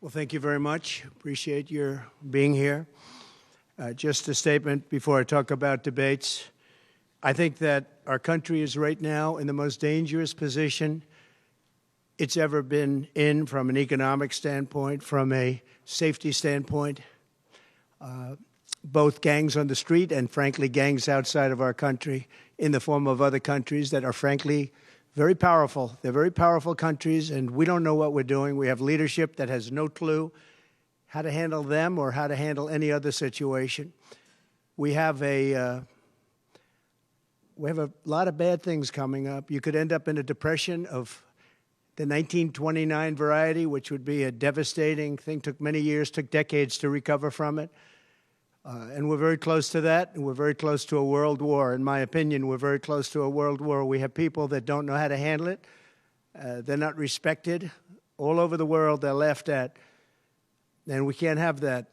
Well, thank you very much. Appreciate your being here. Just a statement before I talk about debates. I think that our country is right now in the most dangerous position it's ever been in from an economic standpoint, from a safety standpoint. Both gangs on the street and, frankly, gangs outside of our country in the form of other countries that are, frankly, very powerful. They're very powerful countries, and we don't know what we're doing. We have leadership that has no clue how to handle them or how to handle any other situation. We have a lot of bad things coming up. You could end up in a depression of the 1929 variety, which would be a devastating thing. Took many years, took decades to recover from it. And we're very close to that, and we're very close to a world war. In my opinion, we're very close to a world war. We have people that don't know how to handle it. They're not respected. All over the world, they're laughed at. And we can't have that.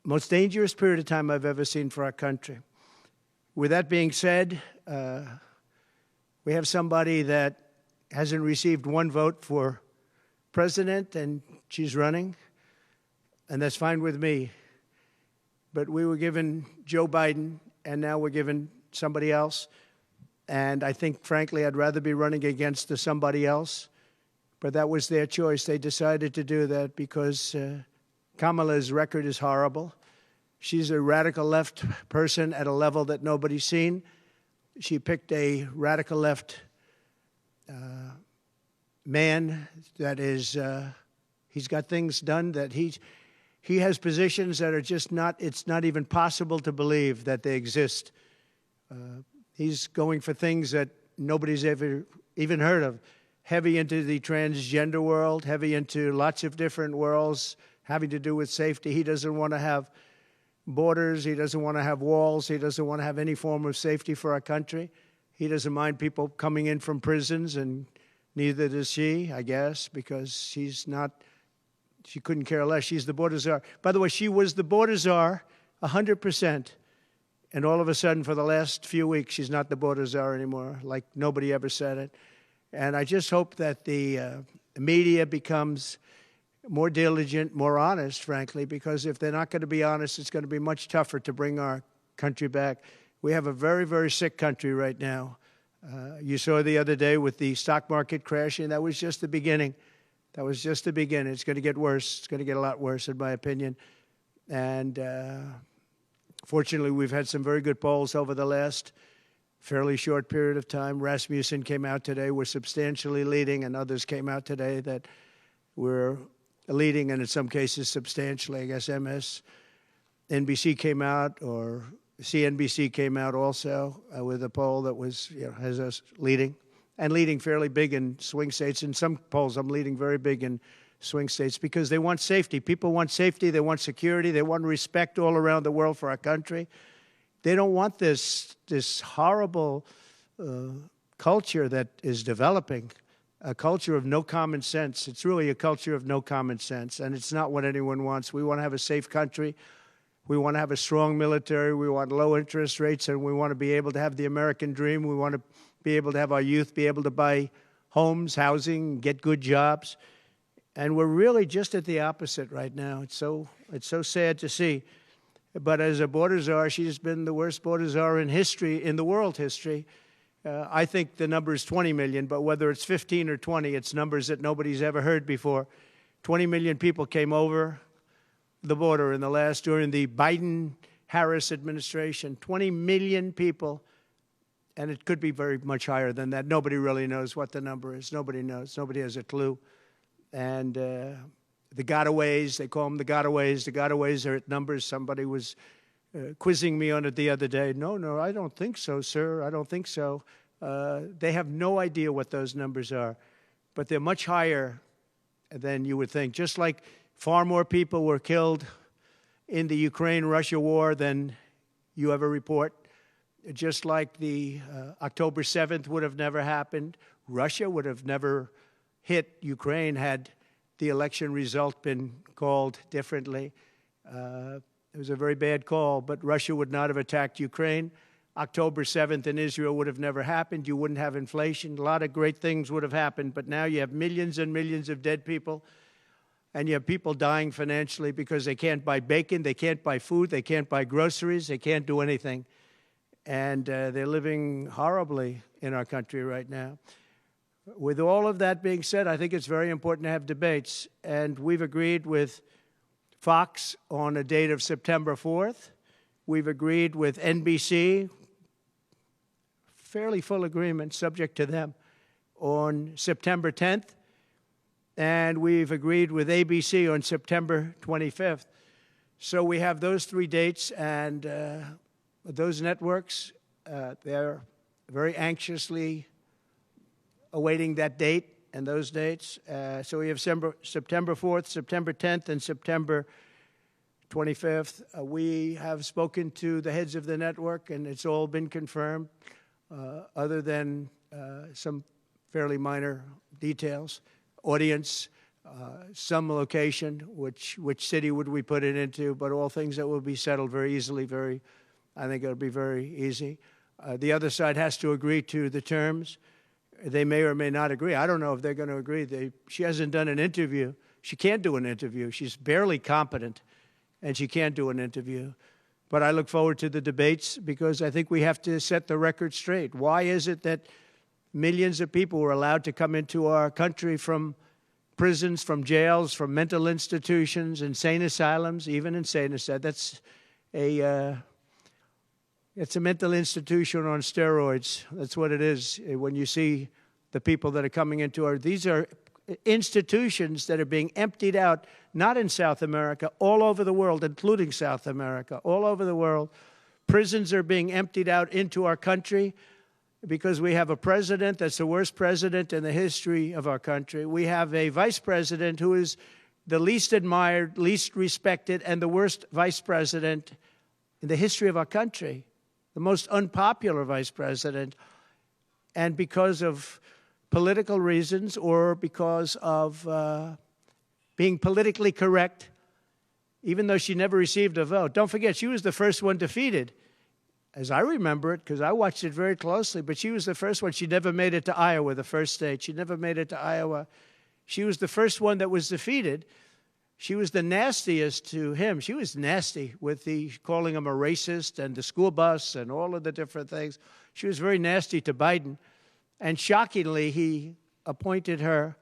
Most dangerous period of time I've ever seen for our country. With that being said, we have somebody that hasn't received one vote for president, and she's running, and that's fine with me. But we were given Joe Biden, and now we're given somebody else. And I think, frankly, I'd rather be running against the somebody else. But that was their choice. They decided to do that because Kamala's record is horrible. She's a radical left person at a level that nobody's seen. She picked a radical left man that is, he's got things done that he has positions that are just not, it's not even possible to believe that they exist. He's going for things that nobody's ever even heard of. Heavy into the transgender world, heavy into lots of different worlds having to do with safety. He doesn't want to have borders. He doesn't want to have walls. He doesn't want to have any form of safety for our country. He doesn't mind people coming in from prisons, and neither does she, I guess, because she's not, she couldn't care less. She's the border czar. By the way, she was the border czar 100%. And all of a sudden, for the last few weeks, she's not the border czar anymore, like nobody ever said it. And I just hope that the media becomes more diligent, more honest, frankly, because if they're not going to be honest, it's going to be much tougher to bring our country back. We have a very, very sick country right now. You saw the other day with the stock market crashing. That was just the beginning. That was just the beginning. It's going to get worse. It's going to get a lot worse, in my opinion. And fortunately, we've had some very good polls over the last fairly short period of time. Rasmussen came out today. We're substantially leading, and others came out today that we're leading, and in some cases substantially. I guess MSNBC came out, or CNBC came out also with a poll that was, has us leading, and leading fairly big in swing states. In some polls, I'm leading very big in swing states because they want safety. People want safety. They want security. They want respect all around the world for our country. They don't want this horrible culture that is developing, a culture of no common sense. It's really a culture of no common sense, and it's not what anyone wants. We want to have a safe country. We want to have a strong military. We want low interest rates, and we want to be able to have the American dream. We want to be able to have our youth be able to buy homes, housing, get good jobs. And we're really just at the opposite right now. It's so sad to see. But as a border czar, she's been the worst border czar in history, in the world history. I think the number is 20 million, but whether it's 15 or 20, it's numbers that nobody's ever heard before. 20 million people came over the border during the Biden-Harris administration. 20 million people, and it could be very much higher than that. Nobody really knows what the number is. Nobody knows. Nobody has a clue. And the gotaways, they call them the gotaways. The gotaways are at numbers. Somebody was quizzing me on it the other day. No, I don't think so, sir. I don't think so. They have no idea what those numbers are, but they're much higher than you would think. Just like far more people were killed in the Ukraine-Russia war than you ever report. Just like the October 7th would have never happened. Russia would have never hit Ukraine had the election result been called differently. It was a very bad call, but Russia would not have attacked Ukraine. October 7th in Israel would have never happened. You wouldn't have inflation. A lot of great things would have happened, but now you have millions and millions of dead people. and you have people dying financially because they can't buy bacon, they can't buy food, they can't buy groceries, they can't do anything. And they're living horribly in our country right now. With all of that being said, I think it's very important to have debates. And we've agreed with Fox on a date of September 4th. We've agreed with NBC, fairly full agreement, subject to them, on September 10th. And we've agreed with ABC on September 25th. So we have those 3 dates, and those networks, they're very anxiously awaiting that date and those dates. So we have September 4th, September 10th, and September 25th. We have spoken to the heads of the network, and it's all been confirmed, other than some fairly minor details. Audience, some location, which city would we put it into, but all things that will be settled very easily, I think it'll be very easy. The other side has to agree to the terms. They may or may not agree. I don't know if they're going to agree. She hasn't done an interview. She can't do an interview. She's barely competent, and she can't do an interview. But I look forward to the debates because I think we have to set the record straight. Why is it that millions of people were allowed to come into our country from prisons, from jails, from mental institutions, insane asylums, even insane asylums? It's a mental institution on steroids. That's what it is. When you see the people that are coming into these are institutions that are being emptied out, not in South America, all over the world, including South America, all over the world. Prisons are being emptied out into our country because we have a president that's the worst president in the history of our country. We have a vice president who is the least admired, least respected, and the worst vice president in the history of our country, the most unpopular vice president. And because of political reasons or because of being politically correct, even though she never received a vote. Don't forget, she was the first one defeated, as I remember it, because I watched it very closely, but she was the first one. She never made it to Iowa, the first state. She never made it to Iowa. She was the first one that was defeated. She was the nastiest to him. She was nasty with calling him a racist and the school bus and all of the different things. She was very nasty to Biden. And shockingly, he appointed her,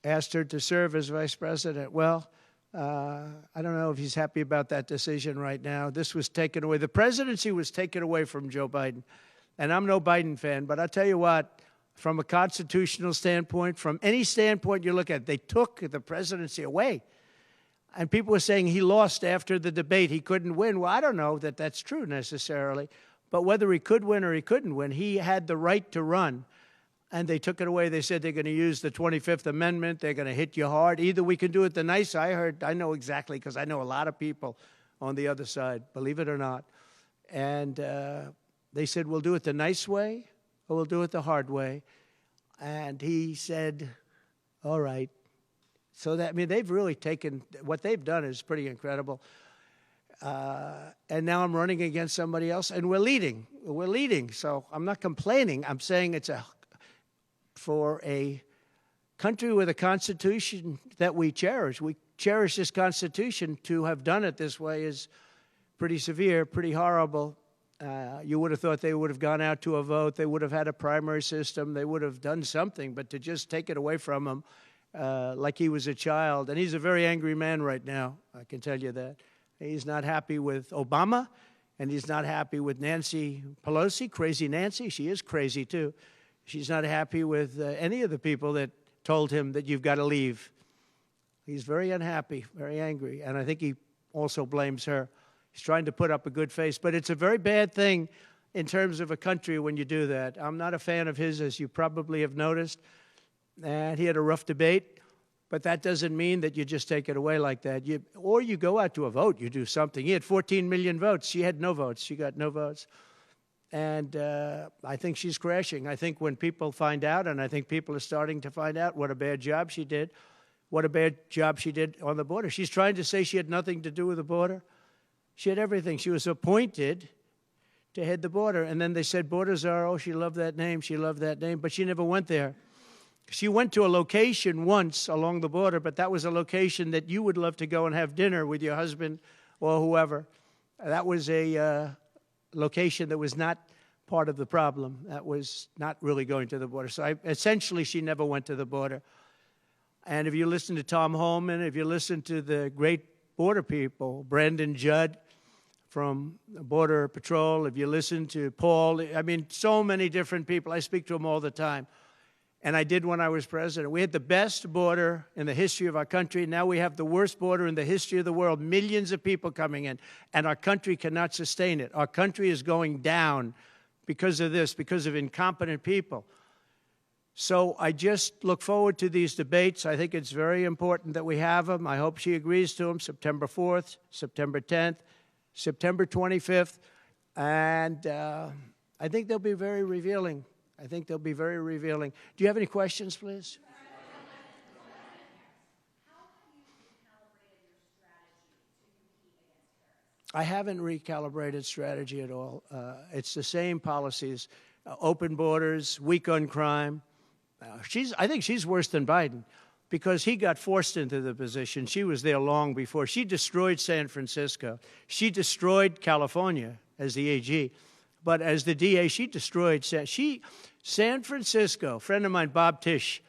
asked her to serve as vice president. Well, I don't know if he's happy about that decision right now. This was taken away. The presidency was taken away from Joe Biden. And I'm no Biden fan, but I'll tell you what, from a constitutional standpoint, from any standpoint you look at, they took the presidency away. And people were saying he lost after the debate. He couldn't win. Well, I don't know that that's true necessarily. But whether he could win or he couldn't win, he had the right to run. And they took it away. They said they're going to use the 25th Amendment. They're going to hit you hard. Either we can do it the nice. I know exactly, because I know a lot of people on the other side, believe it or not. And they said, we'll do it the nice way or we'll do it the hard way. And he said, all right. So that, I mean, they've really taken, what they've done is pretty incredible. And now I'm running against somebody else, and we're leading. We're leading. So I'm not complaining. I'm saying for a country with a constitution that we cherish this constitution. To have done it this way is pretty severe, pretty horrible. You would have thought they would have gone out to a vote. They would have had a primary system. They would have done something. But to just take it away from him like he was a child. And he's a very angry man right now, I can tell you that. He's not happy with Obama, and he's not happy with Nancy Pelosi, crazy Nancy. She is crazy, too. She's not happy with any of the people that told him that you've got to leave. He's very unhappy, very angry, and I think he also blames her. He's trying to put up a good face, but it's a very bad thing in terms of a country when you do that. I'm not a fan of his, as you probably have noticed, and he had a rough debate, but that doesn't mean that you just take it away like that. Or you go out to a vote, you do something. He had 14 million votes. She had no votes. She got no votes. And I think she's crashing. I think when people find out, and I think people are starting to find out what a bad job she did, what a bad job she did on the border. She's trying to say she had nothing to do with the border. She had everything. She was appointed to head the border. And then they said border czar. Oh, she loved that name. She loved that name. But she never went there. She went to a location once along the border, but that was a location that you would love to go and have dinner with your husband or whoever. That was a location that was not part of the problem. That was not really going to the border. So essentially, she never went to the border. And if you listen to Tom Holman, if you listen to the great border people, Brandon Judd from Border Patrol, if you listen to Paul, I mean, so many different people. I speak to them all the time. And I did when I was president. We had the best border in the history of our country. Now we have the worst border in the history of the world. Millions of people coming in, and our country cannot sustain it. Our country is going down because of this, because of incompetent people. So I just look forward to these debates. I think it's very important that we have them. I hope she agrees to them, September 4th, September 10th, September 25th. And I think they'll be very revealing. I think they'll be very revealing. Do you have any questions, please? I haven't recalibrated strategy at all. It's the same policies, open borders, weak on crime. I think she's worse than Biden because he got forced into the position. She was there long before. She destroyed San Francisco. She destroyed California as the AG. But as the DA, she destroyed San Francisco. A friend of mine, Bob Tisch,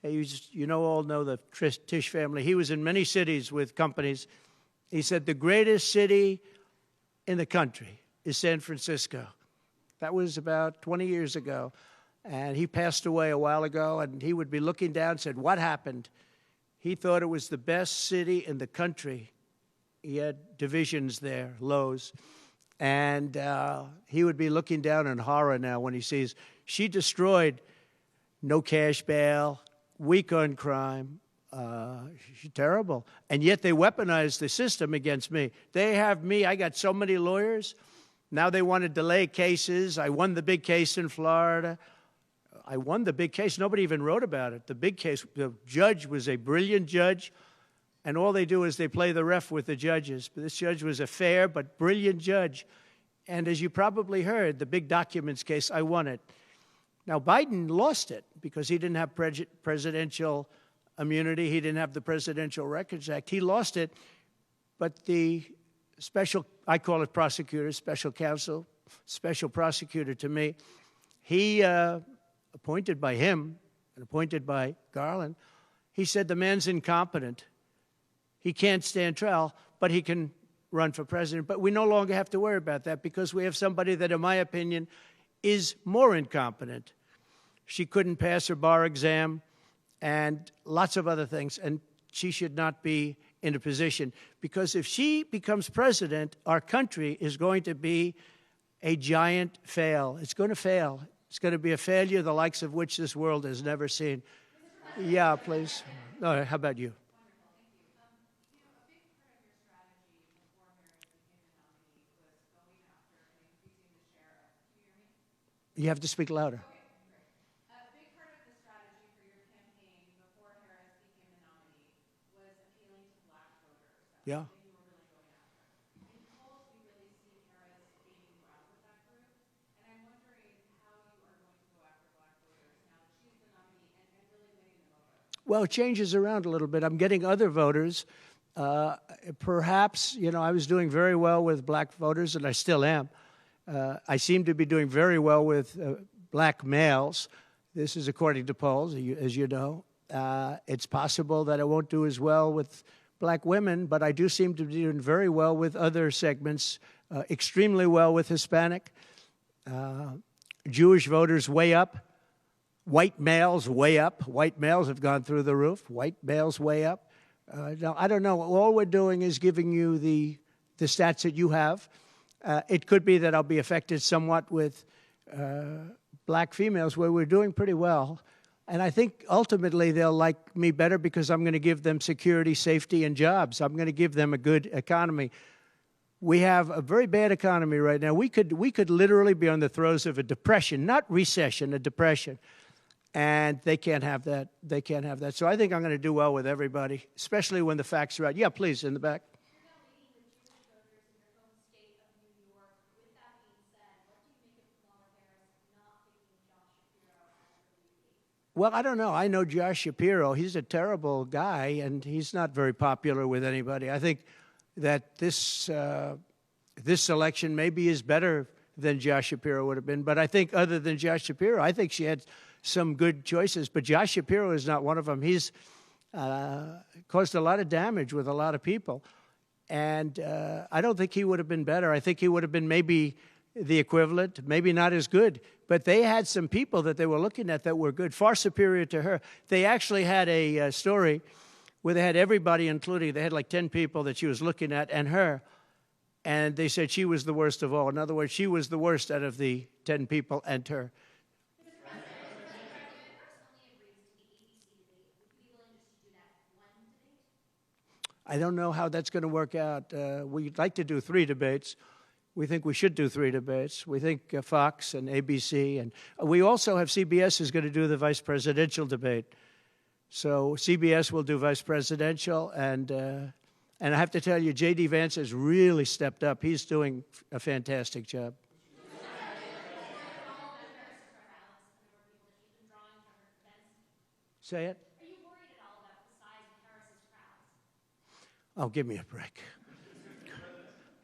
all know the Tisch family. He was in many cities with companies. He said the greatest city in the country is San Francisco. That was about 20 years ago. And he passed away a while ago, and he would be looking down and said, what happened? He thought it was the best city in the country. He had divisions there, lows. And he would be looking down in horror now when he sees she destroyed no cash bail, weak on crime. She's terrible. And yet they weaponized the system against me. They have me. I got so many lawyers. Now they want to delay cases. I won the big case in Florida. I won the big case. Nobody even wrote about it. The big case, the judge was a brilliant judge. And all they do is they play the ref with the judges. But this judge was a fair but brilliant judge. And as you probably heard, the big documents case, I won it. Now, Biden lost it because he didn't have presidential immunity. He didn't have the Presidential Records Act. He lost it. But the special, I call it prosecutor, special counsel, special prosecutor to me, he, appointed by him and appointed by Garland, he said the man's incompetent. He can't stand trial, but he can run for president. But we no longer have to worry about that because we have somebody that, in my opinion, is more incompetent. She couldn't pass her bar exam and lots of other things, and she should not be in a position. Because if she becomes president, our country is going to be a giant fail. It's going to fail. It's going to be a failure the likes of which this world has never seen. Yeah, please. No, how about you? You have to speak louder. Okay, a big part of the strategy for your campaign before Harris became the nominee was appealing to black voters. Yeah. Something you were really going after. In polls, we really see Harris gaining ground with that group. And I'm wondering how you are going to go after black voters now that she's the nominee and really winning them over. Well, it changes around a little bit. I'm getting other voters. Perhaps, I was doing very well with black voters, and I still am. I seem to be doing very well with black males. This is according to polls, as you know. It's possible that I won't do as well with black women, but I do seem to be doing very well with other segments, extremely well with Hispanic. Jewish voters way up. White males way up. White males have gone through the roof. White males way up. Now, I don't know. All we're doing is giving you the stats that you have. It could be that I'll be affected somewhat with black females, where we're doing pretty well. And I think ultimately they'll like me better because I'm going to give them security, safety, and jobs. I'm going to give them a good economy. We have a very bad economy right now. We could literally be on the throes of a depression, not recession, a depression. And they can't have that. They can't have that. So I think I'm going to do well with everybody, especially when the facts are out. Yeah, please, in the back. Well, I don't know. I know Josh Shapiro. He's a terrible guy, and he's not very popular with anybody. I think that this election maybe is better than Josh Shapiro would have been. But I think other than Josh Shapiro, I think she had some good choices. But Josh Shapiro is not one of them. He's caused a lot of damage with a lot of people. And I don't think he would have been better. I think he would have been maybe the equivalent, maybe not as good. But they had some people that they were looking at that were good, far superior to her. They actually had a story where they had everybody, including, they had like 10 people that she was looking at, and her. And they said she was the worst of all. In other words, she was the worst out of the 10 people and her. I don't know how that's going to work out. We'd like to do 3 debates. We think we should do 3 debates. We think Fox and ABC. And we also have CBS is going to do the vice presidential debate. So CBS will do vice presidential. And I have to tell you, J.D. Vance has really stepped up. He's doing a fantastic job. Say it. Are you worried at all about the size of Harris's crowds? Oh, give me a break.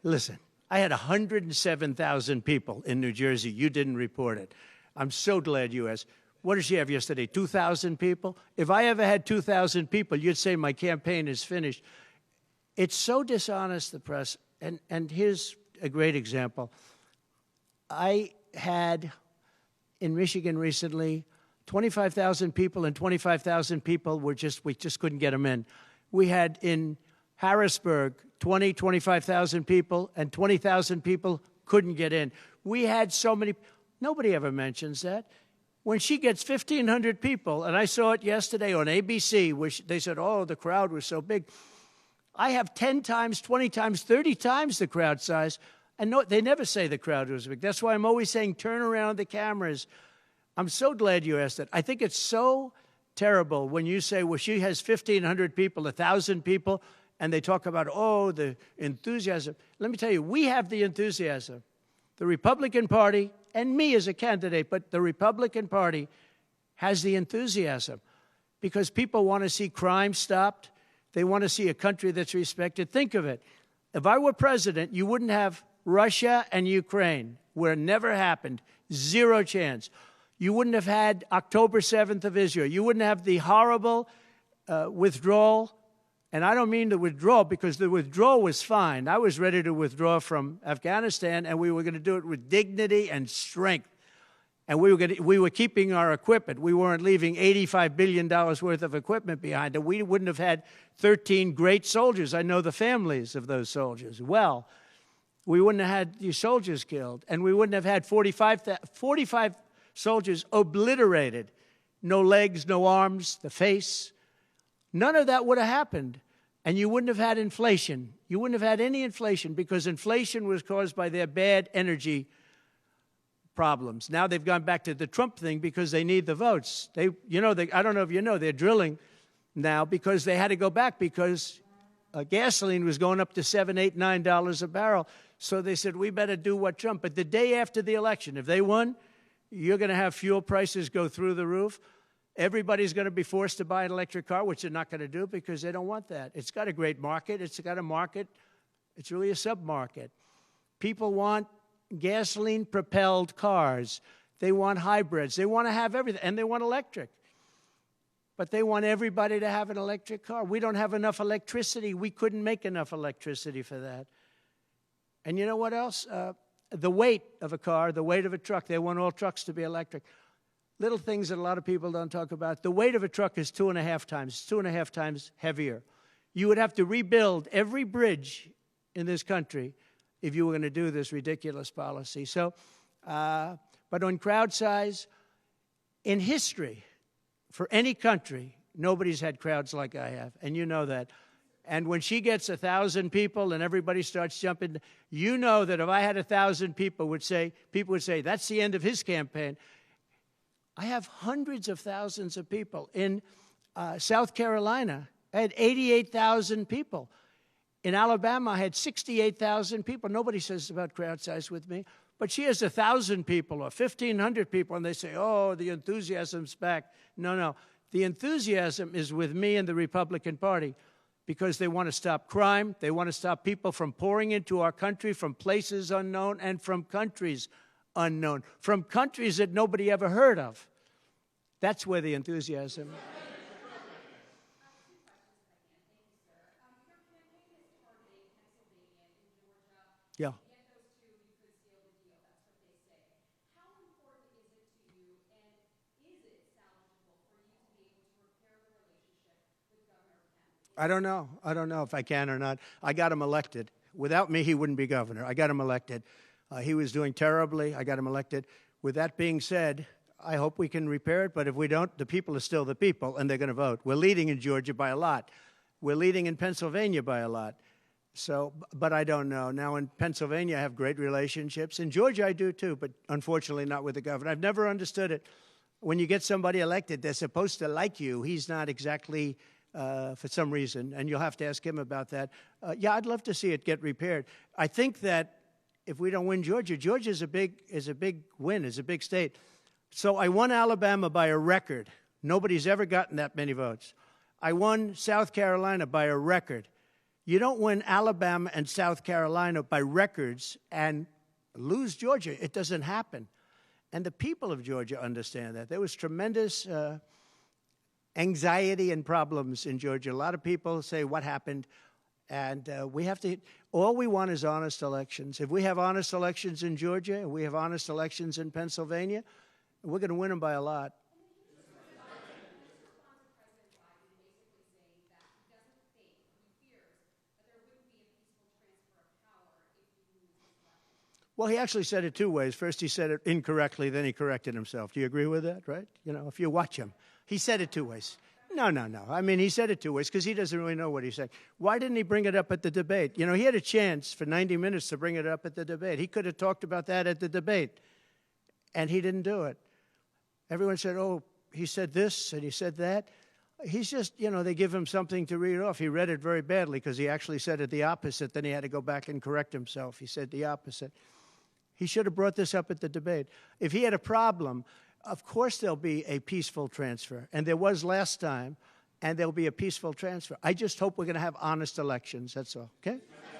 Listen, I had 107,000 people in New Jersey. You didn't report it. I'm so glad you asked. What did she have yesterday, 2,000 people? If I ever had 2,000 people, you'd say my campaign is finished. It's so dishonest, the press. And here's a great example. I had in Michigan recently 25,000 people, and 25,000 people we just couldn't get them in. We had in Harrisburg 25,000 people, and 20,000 people couldn't get in. We had so many. Nobody ever mentions that. When she gets 1,500 people, and I saw it yesterday on ABC, where they said, oh, the crowd was so big. I have 10 times, 20 times, 30 times the crowd size, and no, they never say the crowd was big. That's why I'm always saying turn around the cameras. I'm so glad you asked that. I think it's so terrible when you say, well, she has 1,500 people, 1,000 people, and they talk about, oh, the enthusiasm. Let me tell you, we have the enthusiasm. The Republican Party, and me as a candidate, but the Republican Party has the enthusiasm because people want to see crime stopped. They want to see a country that's respected. Think of it. If I were president, you wouldn't have Russia and Ukraine, where it never happened. 0 chance. You wouldn't have had October 7th of Israel. You wouldn't have the horrible withdrawal. And I don't mean the withdrawal, because the withdrawal was fine. I was ready to withdraw from Afghanistan, and we were going to do it with dignity and strength. And we were keeping our equipment. We weren't leaving $85 billion worth of equipment behind. And we wouldn't have had 13 great soldiers. I know the families of those soldiers well. We wouldn't have had these soldiers killed. And we wouldn't have had 45 soldiers obliterated. No legs, no arms, the face. None of that would have happened. And you wouldn't have had inflation. You wouldn't have had any inflation, because inflation was caused by their bad energy problems. Now they've gone back to the Trump thing because they need the votes. I don't know if you know, they're drilling now because they had to go back because gasoline was going up to $7, $8, $9 a barrel. So they said, we better do what Trump. But the day after the election, if they won, you're going to have fuel prices go through the roof. Everybody's going to be forced to buy an electric car, which they're not going to do because they don't want that. It's got a great market. It's got a market. It's really a sub-market. People want gasoline-propelled cars. They want hybrids. They want to have everything, and they want electric. But they want everybody to have an electric car. We don't have enough electricity. We couldn't make enough electricity for that. And you know what else? The weight of a car, the weight of a truck. They want all trucks to be electric. Little things that a lot of people don't talk about. The weight of a truck is 2.5 times. It's 2.5 times heavier. You would have to rebuild every bridge in this country if you were going to do this ridiculous policy. So, but on crowd size, in history, for any country, nobody's had crowds like I have, and you know that. And when she gets 1,000 people and everybody starts jumping, you know that if I had 1,000 people would say, that's the end of his campaign. I have hundreds of thousands of people. In South Carolina, I had 88,000 people. In Alabama, I had 68,000 people. Nobody says about crowd size with me. But she has 1,000 people or 1,500 people, and they say, oh, the enthusiasm's back. No, no. The enthusiasm is with me and the Republican Party because they want to stop crime. They want to stop people from pouring into our country from places unknown and from countries unknown, from countries that nobody ever heard of. That's where the enthusiasm is. Yeah. Get those two, you could seal the deal. That's what they say. How important is it to you, and is it salvageable for you to be able to repair the relationship with Governor Kemp? I don't know. I don't know if I can or not. I got him elected. Without me, he wouldn't be governor. I got him elected. He was doing terribly. I got him elected. With that being said, I hope we can repair it, but if we don't, the people are still the people, and they're going to vote. We're leading in Georgia by a lot. We're leading in Pennsylvania by a lot. So, but I don't know. Now, in Pennsylvania, I have great relationships. In Georgia, I do too, but unfortunately not with the governor. I've never understood it. When you get somebody elected, they're supposed to like you. He's not exactly, for some reason, and you'll have to ask him about that. Yeah, I'd love to see it get repaired. I think that if we don't win Georgia, Georgia is a big win, is a big state. So I won Alabama by a record. Nobody's ever gotten that many votes. I won South Carolina by a record. You don't win Alabama and South Carolina by records and lose Georgia. It doesn't happen. And the people of Georgia understand that. There was tremendous anxiety and problems in Georgia. A lot of people say, what happened? And we have to, all we want is honest elections. If we have honest elections in Georgia, and we have honest elections in Pennsylvania, we're going to win them by a lot. Well, he actually said it two ways. First, he said it incorrectly, then he corrected himself. Do you agree with that, right? You know, if you watch him. He said it two ways. No. I mean, he said it two ways because he doesn't really know what he's saying. Why didn't he bring it up at the debate? You know, he had a chance for 90 minutes to bring it up at the debate. He could have talked about that at the debate, and he didn't do it. Everyone said, oh, he said this and he said that. He's just, you know, they give him something to read off. He read it very badly because he actually said it the opposite. Then he had to go back and correct himself. He said the opposite. He should have brought this up at the debate. If he had a problem, of course there'll be a peaceful transfer. And there was last time, and there'll be a peaceful transfer. I just hope we're going to have honest elections. That's all, okay? You have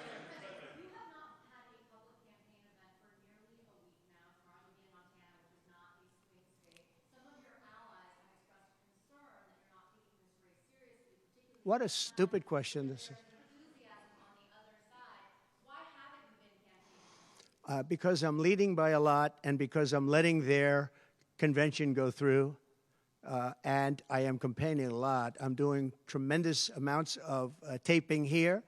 not had a public campaign event for nearly a week now, Mar-a-Lago, Montana, which is not a swing state. Some of your allies have expressed concern that you're not taking this race seriously, particularly What a stupid question this is. enthusiasm on the other side. Why haven't you been campaigning? Because I'm leading by a lot and because I'm letting their convention go through, and I am campaigning a lot. I'm doing tremendous amounts of taping here.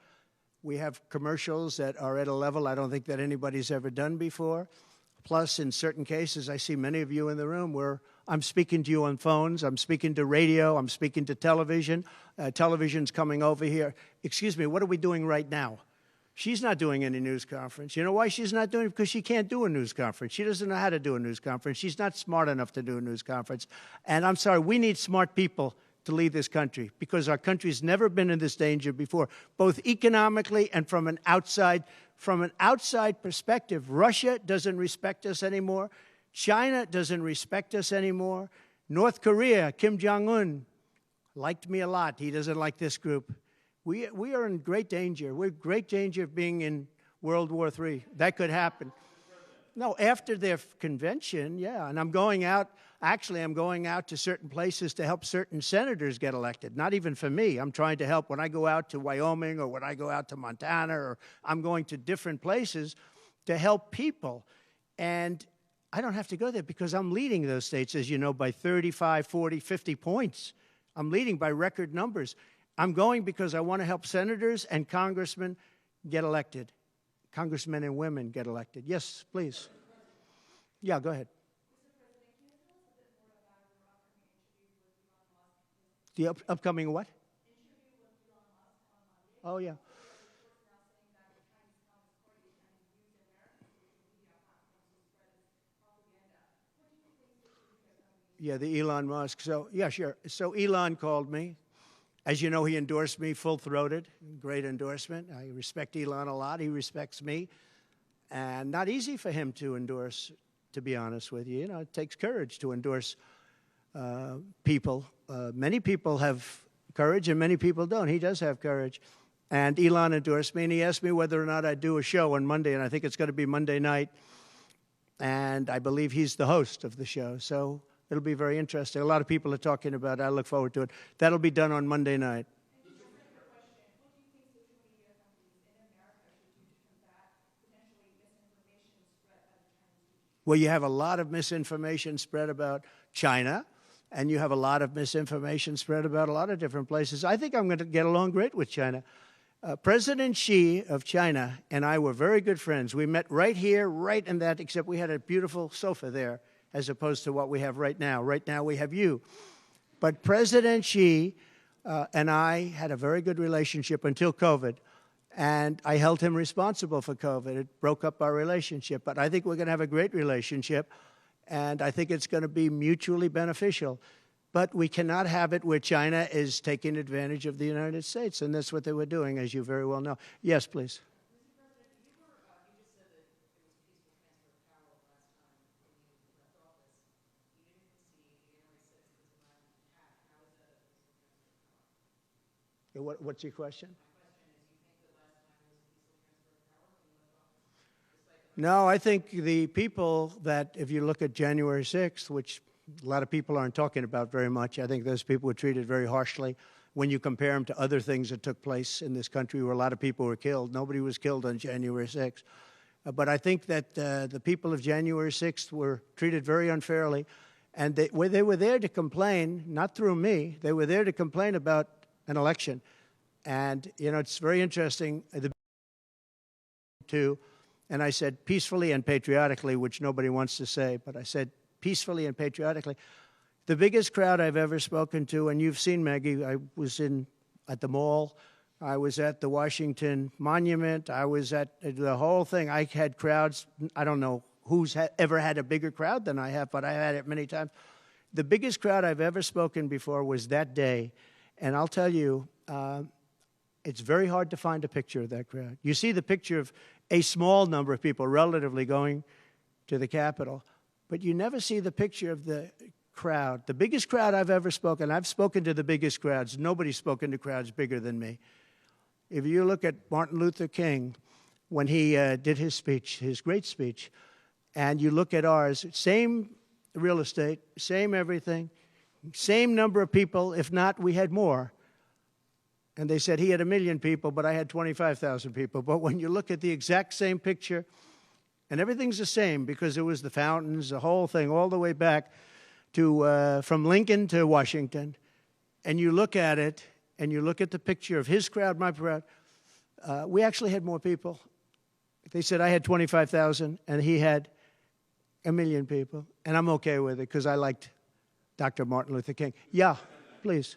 We have commercials that are at a level I don't think that anybody's ever done before. Plus, in certain cases, I see many of you in the room where I'm speaking to you on phones, I'm speaking to radio, I'm speaking to television. Television's coming over here. Excuse me, what are we doing right now? She's not doing any news conference. You know why she's not doing it? Because she can't do a news conference. She doesn't know how to do a news conference. She's not smart enough to do a news conference. And I'm sorry, we need smart people to lead this country because our country's never been in this danger before, both economically and from an outside perspective. Russia doesn't respect us anymore. China doesn't respect us anymore. North Korea, Kim Jong-un, liked me a lot. He doesn't like this group. We are in great danger. We're in great danger of being in World War III. That could happen. No, after their convention, yeah. And I'm going out, actually, I'm going out to certain places to help certain senators get elected. Not even for me. I'm trying to help when I go out to Wyoming or when I go out to Montana, or I'm going to different places to help people. And I don't have to go there because I'm leading those states, as you know, by 35, 40, 50 points. I'm leading by record numbers. I'm going because I want to help senators and congressmen get elected. Congressmen and women get elected. Yes, please. Yeah, go ahead. The upcoming what? Oh, yeah. Yeah, the Elon Musk. So, yeah, sure. So Elon called me. As you know, he endorsed me full-throated. Great endorsement. I respect Elon a lot. He respects me. and not easy for him to endorse, to be honest with you. You know, it takes courage to endorse people. Many people have courage and many people don't. He does have courage. And Elon endorsed me, and he asked me whether or not I'd do a show on Monday, and I think it's going to be Monday night. And I believe he's the host of the show, so it'll be very interesting. A lot of people are talking about it. I look forward to it. That'll be done on Monday night. And just a simple question, what do you think social media companies in America should do to combat potentially misinformation spread by the Chinese people? Well, you have a lot of misinformation spread about China, and you have a lot of misinformation spread about a lot of different places. I think I'm going to get along great with China. President Xi of China and I were very good friends. We met right here, right in that, except we had a beautiful sofa there, as opposed to what we have right now. Right now we have you. But President Xi and I had a very good relationship until COVID, and I held him responsible for COVID. It broke up our relationship, but I think we're going to have a great relationship, and I think it's going to be mutually beneficial. But we cannot have it where China is taking advantage of the United States, and that's what they were doing, as you very well know. Yes, please. Mr. President, you just said that it was peaceful transfer of power last time when you left office. You didn't concede January 6th was a violent attack. How is that a peaceful transfer of power? What's your question? My question is, you think that last time was a peaceful transfer of power when you left office? No, I think the people that, if you look at January 6th, which a lot of people aren't talking about very much, I think those people were treated very harshly when you compare them to other things that took place in this country where a lot of people were killed. Nobody was killed on January 6th. But I think that the people of January 6th were treated very unfairly, and they were there to complain, not through me, they were there to complain about an election. And, you know, it's very interesting, and I said peacefully and patriotically, which nobody wants to say, but I said peacefully and patriotically. The biggest crowd I've ever spoken to, and you've seen, Maggie, I was at the mall, I was at the Washington Monument, I was at the whole thing. I had crowds, I don't know who's ever had a bigger crowd than I have, but I had it many times. The biggest crowd I've ever spoken before was that day, and I'll tell you, it's very hard to find a picture of that crowd. You see the picture of a small number of people relatively going to the Capitol, but you never see the picture of the crowd. The biggest crowd I've ever spoken, I've spoken to the biggest crowds. Nobody's spoken to crowds bigger than me. If you look at Martin Luther King, when he did his speech, his great speech, and you look at ours, same real estate, same everything, same number of people, if not, we had more. And they said he had 1 million people, but I had 25,000 people. But when you look at the exact same picture, and everything's the same because it was the fountains, the whole thing, all the way back to from Lincoln to Washington, and you look at it, and you look at the picture of his crowd, my crowd, we actually had more people. They said I had 25,000, and he had 1 million people, and I'm okay with it because I liked Dr. Martin Luther King. Yeah, please.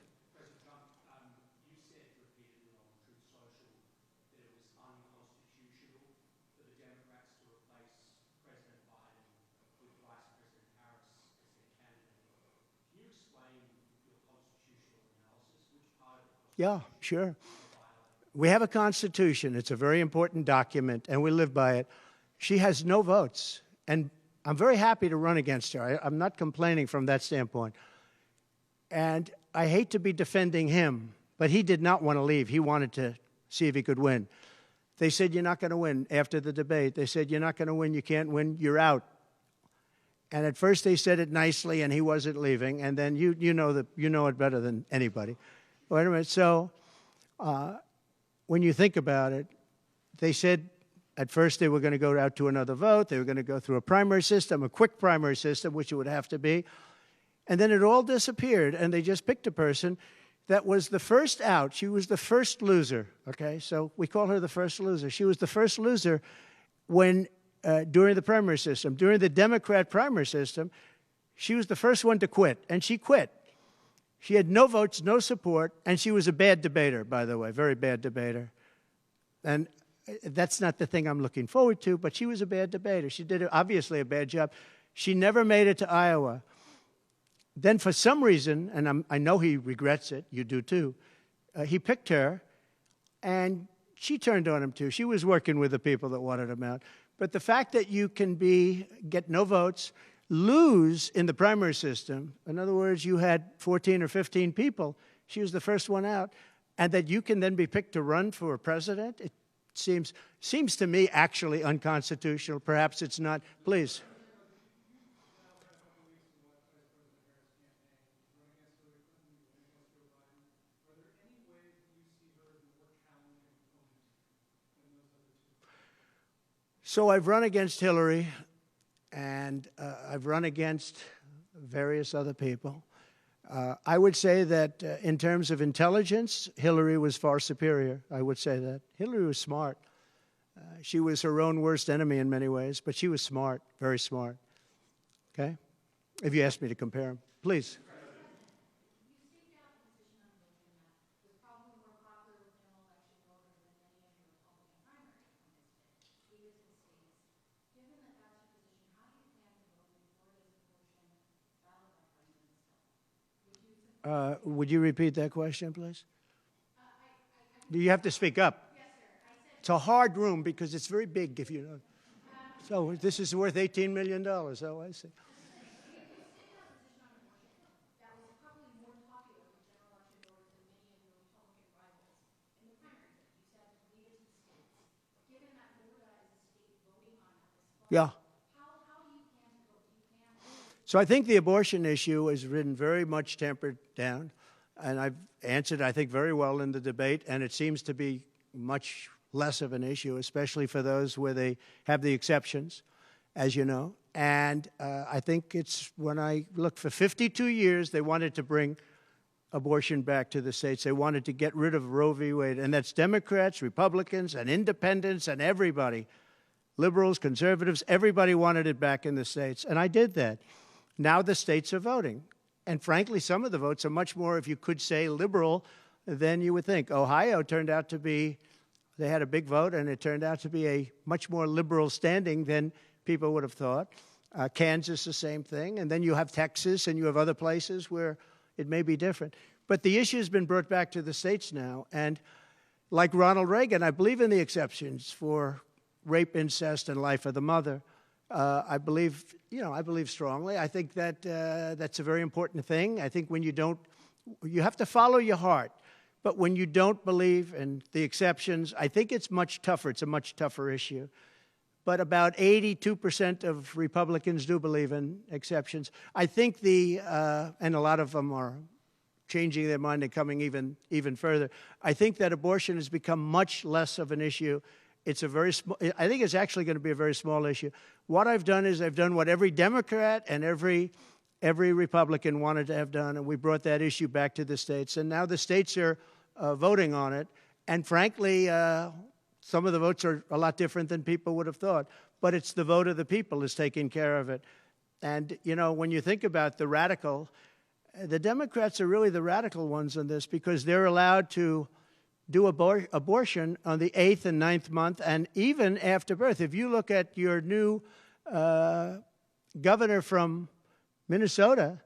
Yeah, sure. We have a Constitution. It's a very important document, and we live by it. She has no votes, and I'm very happy to run against her. I'm not complaining from that standpoint. And I hate to be defending him, but he did not want to leave. He wanted to see if he could win. They said, you're not going to win. After the debate, they said, you're not going to win, you can't win, you're out. And at first they said it nicely, and he wasn't leaving, and then you know it better than anybody. Wait a minute. So when you think about it, they said at first they were going to go out to another vote. They were going to go through a primary system, a quick primary system, which it would have to be. And then it all disappeared, and they just picked a person that was the first out. She was the first loser, okay? So we call her the first loser. She was the first loser when during the primary system. During the Democrat primary system, she was the first one to quit, and she quit. She had no votes, no support, and she was a bad debater, by the way, very bad debater. And that's not the thing I'm looking forward to, but she was a bad debater. She did obviously a bad job. She never made it to Iowa. Then for some reason, and I know he regrets it, you do too, he picked her, and she turned on him too. She was working with the people that wanted him out. But the fact that you can get no votes, lose in the primary system, in other words, you had 14 or 15 people, she was the first one out, and that you can then be picked to run for president, it seems to me actually unconstitutional. Perhaps it's not. Please. So I've run against Hillary, and I've run against various other people. I would say that in terms of intelligence, Hillary was far superior. I would say that. Hillary was smart. She was her own worst enemy in many ways, but she was smart, very smart. Okay? If you asked me to compare them, please. Would you repeat that question, please? You have to speak up. Yes, sir. It's a hard room because it's very big, if you know. So this is worth $18 million. Oh, I see. Yeah. So I think the abortion issue has been very much tempered down, and I've answered, I think, very well in the debate, and it seems to be much less of an issue, especially for those where they have the exceptions, as you know. And I think it's when I look for 52 years, they wanted to bring abortion back to the states. They wanted to get rid of Roe v. Wade, and that's Democrats, Republicans, and independents, and everybody, liberals, conservatives, everybody wanted it back in the states, and I did that. Now the states are voting. And frankly, some of the votes are much more, if you could say, liberal than you would think. Ohio turned out to be, they had a big vote, and it turned out to be a much more liberal standing than people would have thought. Kansas, the same thing. And then you have Texas, and you have other places where it may be different. But the issue has been brought back to the states now. And like Ronald Reagan, I believe in the exceptions for rape, incest, and life of the mother. I believe strongly. I think that that's a very important thing. I think when you have to follow your heart. But when you don't believe in the exceptions, I think it's much tougher. It's a much tougher issue. But about 82% of Republicans do believe in exceptions. I think and a lot of them are changing their mind and coming even further. I think that abortion has become much less of an issue. It's a very small, I think it's actually going to be a very small issue. What I've done is I've done what every Democrat and every Republican wanted to have done, and we brought that issue back to the states. And now the states are voting on it. And frankly, some of the votes are a lot different than people would have thought. But it's the vote of the people is taking care of it. And, when you think about the Democrats are really the radical ones on this because they're allowed to do abortion on the 8th and 9th month, and even after birth. If you look at your new governor from Minnesota,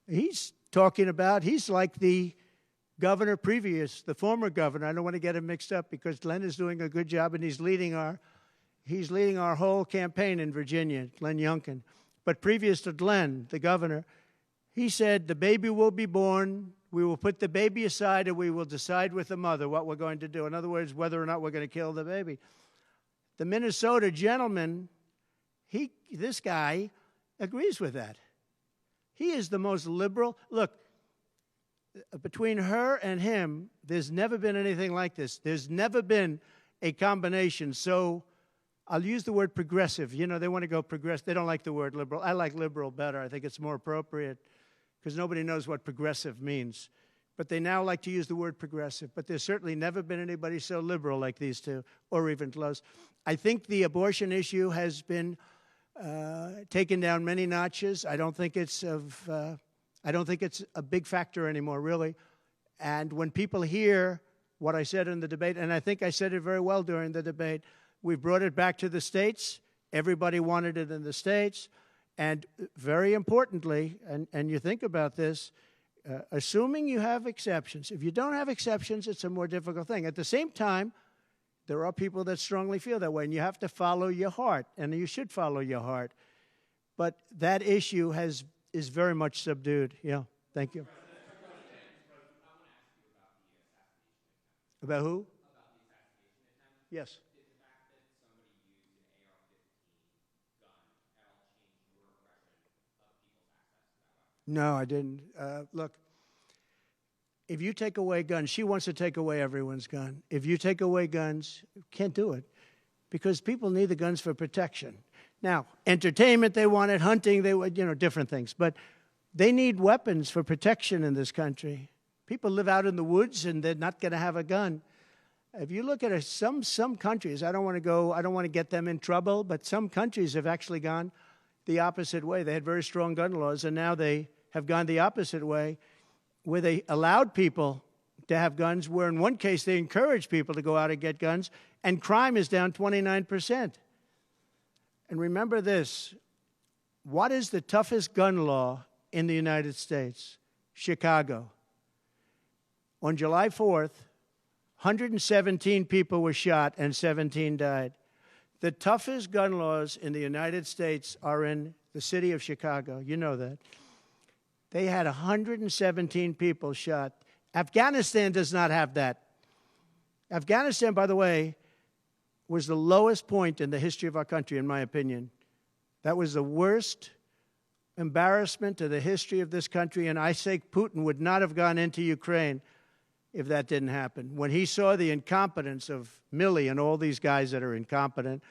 he's like the governor previous, the former governor. I don't want to get him mixed up because Glenn is doing a good job, and he's leading our whole campaign in Virginia, Glenn Youngkin. But previous to Glenn, the governor, he said, the baby will be born. We will put the baby aside, and we will decide with the mother what we're going to do. In other words, whether or not we're going to kill the baby. The Minnesota gentleman, this guy agrees with that. He is the most liberal. Look, between her and him, there's never been anything like this. There's never been a combination. So I'll use the word progressive. They want to go progressive. They don't like the word liberal. I like liberal better. I think it's more appropriate, because nobody knows what progressive means. But they now like to use the word progressive. But there's certainly never been anybody so liberal like these two, or even close. I think the abortion issue has been taken down many notches. I don't think it's a big factor anymore, really. And when people hear what I said in the debate, and I think I said it very well during the debate, we brought it back to the states. Everybody wanted it in the states. And very importantly, and you think about this, assuming you have exceptions. If you don't have exceptions, it's a more difficult thing. At the same time, There are people that strongly feel that way, and you have to follow your heart, and you should follow your heart. But that issue is very much subdued. Yeah, thank you. About who? About the assassination attempt. Yes. Did the fact that somebody used an AR-15 gun at all change your impression of people's access to that weapon? No, I didn't. Look, if you take away guns, she wants to take away everyone's gun. If you take away guns, can't do it because people need the guns for protection. Now, entertainment, they want it, hunting, they want, different things. But they need weapons for protection in this country. People live out in the woods, and they're not going to have a gun. If you look at some countries, I don't want to get them in trouble, but some countries have actually gone the opposite way. They had very strong gun laws, and now they have gone the opposite way, where they allowed people to have guns, where in one case they encouraged people to go out and get guns, and crime is down 29%. And remember this, what is the toughest gun law in the United States? Chicago. On July 4th, 117 people were shot and 17 died. The toughest gun laws in the United States are in the city of Chicago. You know that. They had 117 people shot. Afghanistan does not have that. Afghanistan, by the way, was the lowest point in the history of our country, in my opinion. That was the worst embarrassment to the history of this country, and I say Putin would not have gone into Ukraine if that didn't happen. When he saw the incompetence of Milley and all these guys that are incompetent,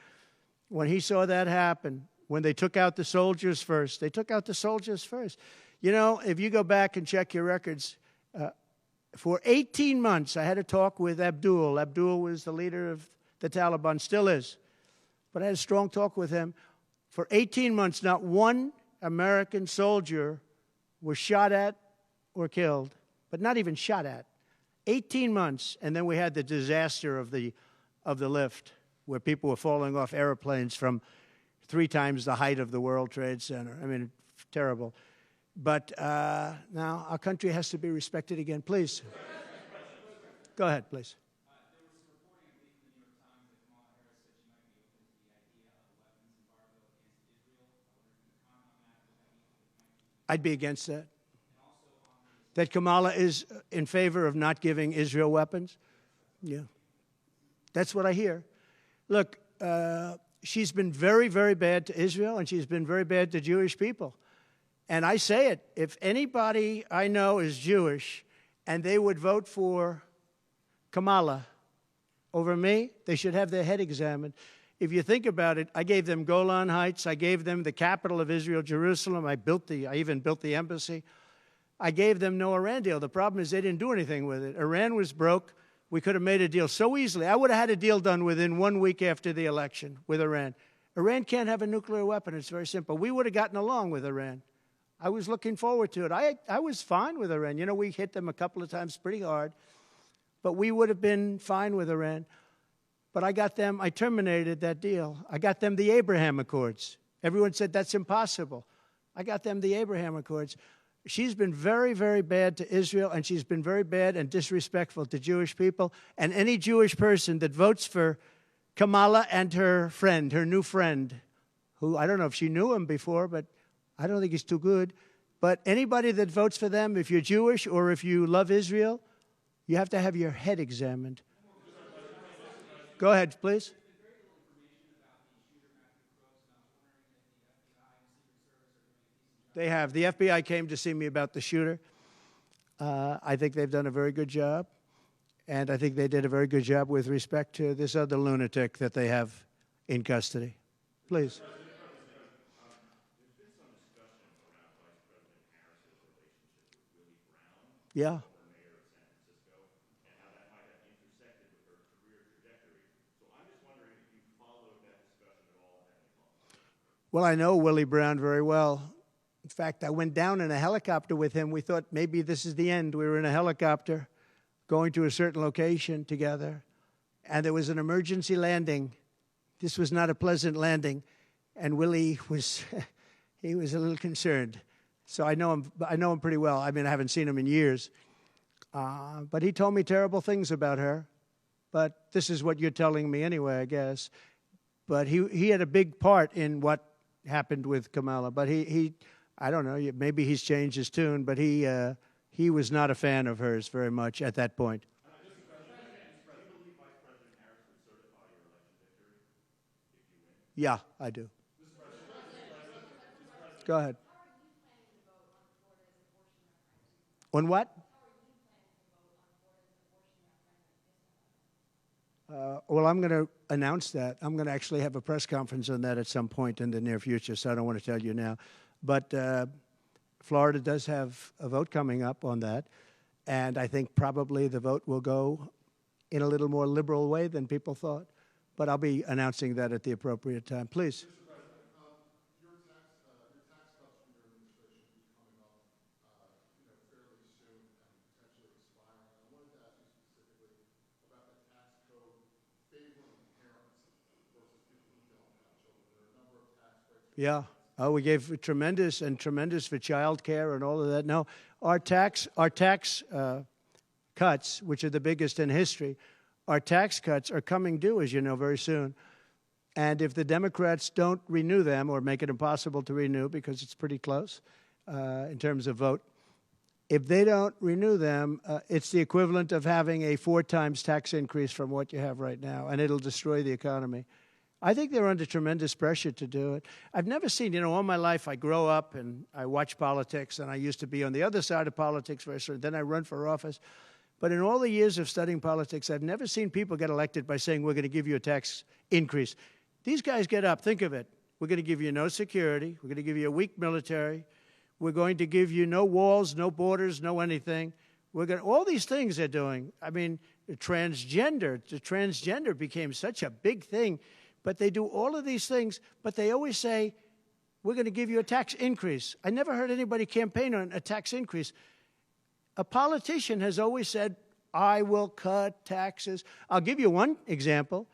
when he saw that happen, when they took out the soldiers first, they took out the soldiers first. If you go back and check your records, for 18 months, I had a talk with Abdul. Abdul was the leader of the Taliban, still is. But I had a strong talk with him. For 18 months, not one American soldier was shot at or killed, but not even shot at. 18 months, and then we had the disaster of the lift, where people were falling off airplanes from 3 times the height of the World Trade Center. I mean, terrible. But now our country has to be respected again. Please. Go ahead, please. There was reporting, I believe, in the New York Times that Kamala Harris said she might be open to the idea of a weapons embargo against Israel. I wonder if you could comment on that. What that means. I'd be against that. That Kamala is in favor of not giving Israel weapons? Yeah. That's what I hear. Look, she's been very, very bad to Israel, and she's been very bad to Jewish people. And I say it, if anybody I know is Jewish and they would vote for Kamala over me, they should have their head examined. If you think about it, I gave them Golan Heights. I gave them the capital of Israel, Jerusalem. I even built the embassy. I gave them no Iran deal. The problem is they didn't do anything with it. Iran was broke. We could have made a deal so easily. I would have had a deal done within 1 week after the election with Iran. Iran can't have a nuclear weapon. It's very simple. We would have gotten along with Iran. I was looking forward to it. I was fine with Iran. We hit them a couple of times pretty hard, but we would have been fine with Iran. But I terminated that deal. I got them the Abraham Accords. Everyone said that's impossible. I got them the Abraham Accords. She's been very, very bad to Israel, and she's been very bad and disrespectful to Jewish people. And any Jewish person that votes for Kamala and her friend, her new friend, who I don't know if she knew him before, but I don't think he's too good. But anybody that votes for them, if you're Jewish or if you love Israel, you have to have your head examined. Go ahead, please. They have. The FBI came to see me about the shooter. I think they've done a very good job. And I think they did a very good job with respect to this other lunatic that they have in custody. Please. There's been some discussion around Vice President Harris's relationship with Willie Brown, yeah, former mayor of San Francisco, and how that might have intersected with her career trajectory. So I'm just wondering if you followed that discussion at all and had any thoughts. Well, I know Willie Brown very well. In fact, I went down in a helicopter with him. We thought maybe this is the end. We were in a helicopter going to a certain location together, and there was an emergency landing. This was not a pleasant landing, and Willie was, he was a little concerned. So I know him pretty well. I mean, I haven't seen him in years. But he told me terrible things about her. but this is what you're telling me anyway, I guess. But he had a big part in what happened with Kamala. But he I don't know, maybe he's changed his tune, but he was not a fan of hers very much at that point. Do you believe Vice President Harris would certify your election victory if you win? Yeah, I do. Go ahead. On what? Well, I'm going to announce that. I'm going to actually have a press conference on that at some point in the near future, so I don't want to tell you now. But Florida does have a vote coming up on that, and I think probably the vote will go in a little more liberal way than people thought. But I'll be announcing that at the appropriate time. Please. Mr. President, your tax cuts from your administration will be coming up, fairly soon and potentially expiring. I wanted to ask you specifically about the tax code favoring parents versus people who don't have children. There are a number of tax breaks. Yeah. Oh, we gave tremendous for child care and all of that. No, our tax cuts, which are the biggest in history, our tax cuts are coming due, as you know, very soon. And if the Democrats don't renew them or make it impossible to renew because it's pretty close in terms of vote, if they don't renew them, it's the equivalent of having a 4 times tax increase from what you have right now, and it'll destroy the economy. I think they're under tremendous pressure to do it. I've never seen, all my life I grow up and I watch politics, and I used to be on the other side of politics first, then I run for office. But in all the years of studying politics, I've never seen people get elected by saying, we're going to give you a tax increase. These guys get up, think of it. We're going to give you no security. We're going to give you a weak military. We're going to give you no walls, no borders, no anything. All these things they're doing. I mean, the transgender became such a big thing. But they do all of these things, but they always say, we're going to give you a tax increase. I never heard anybody campaign on a tax increase. A politician has always said, I will cut taxes. I'll give you one example,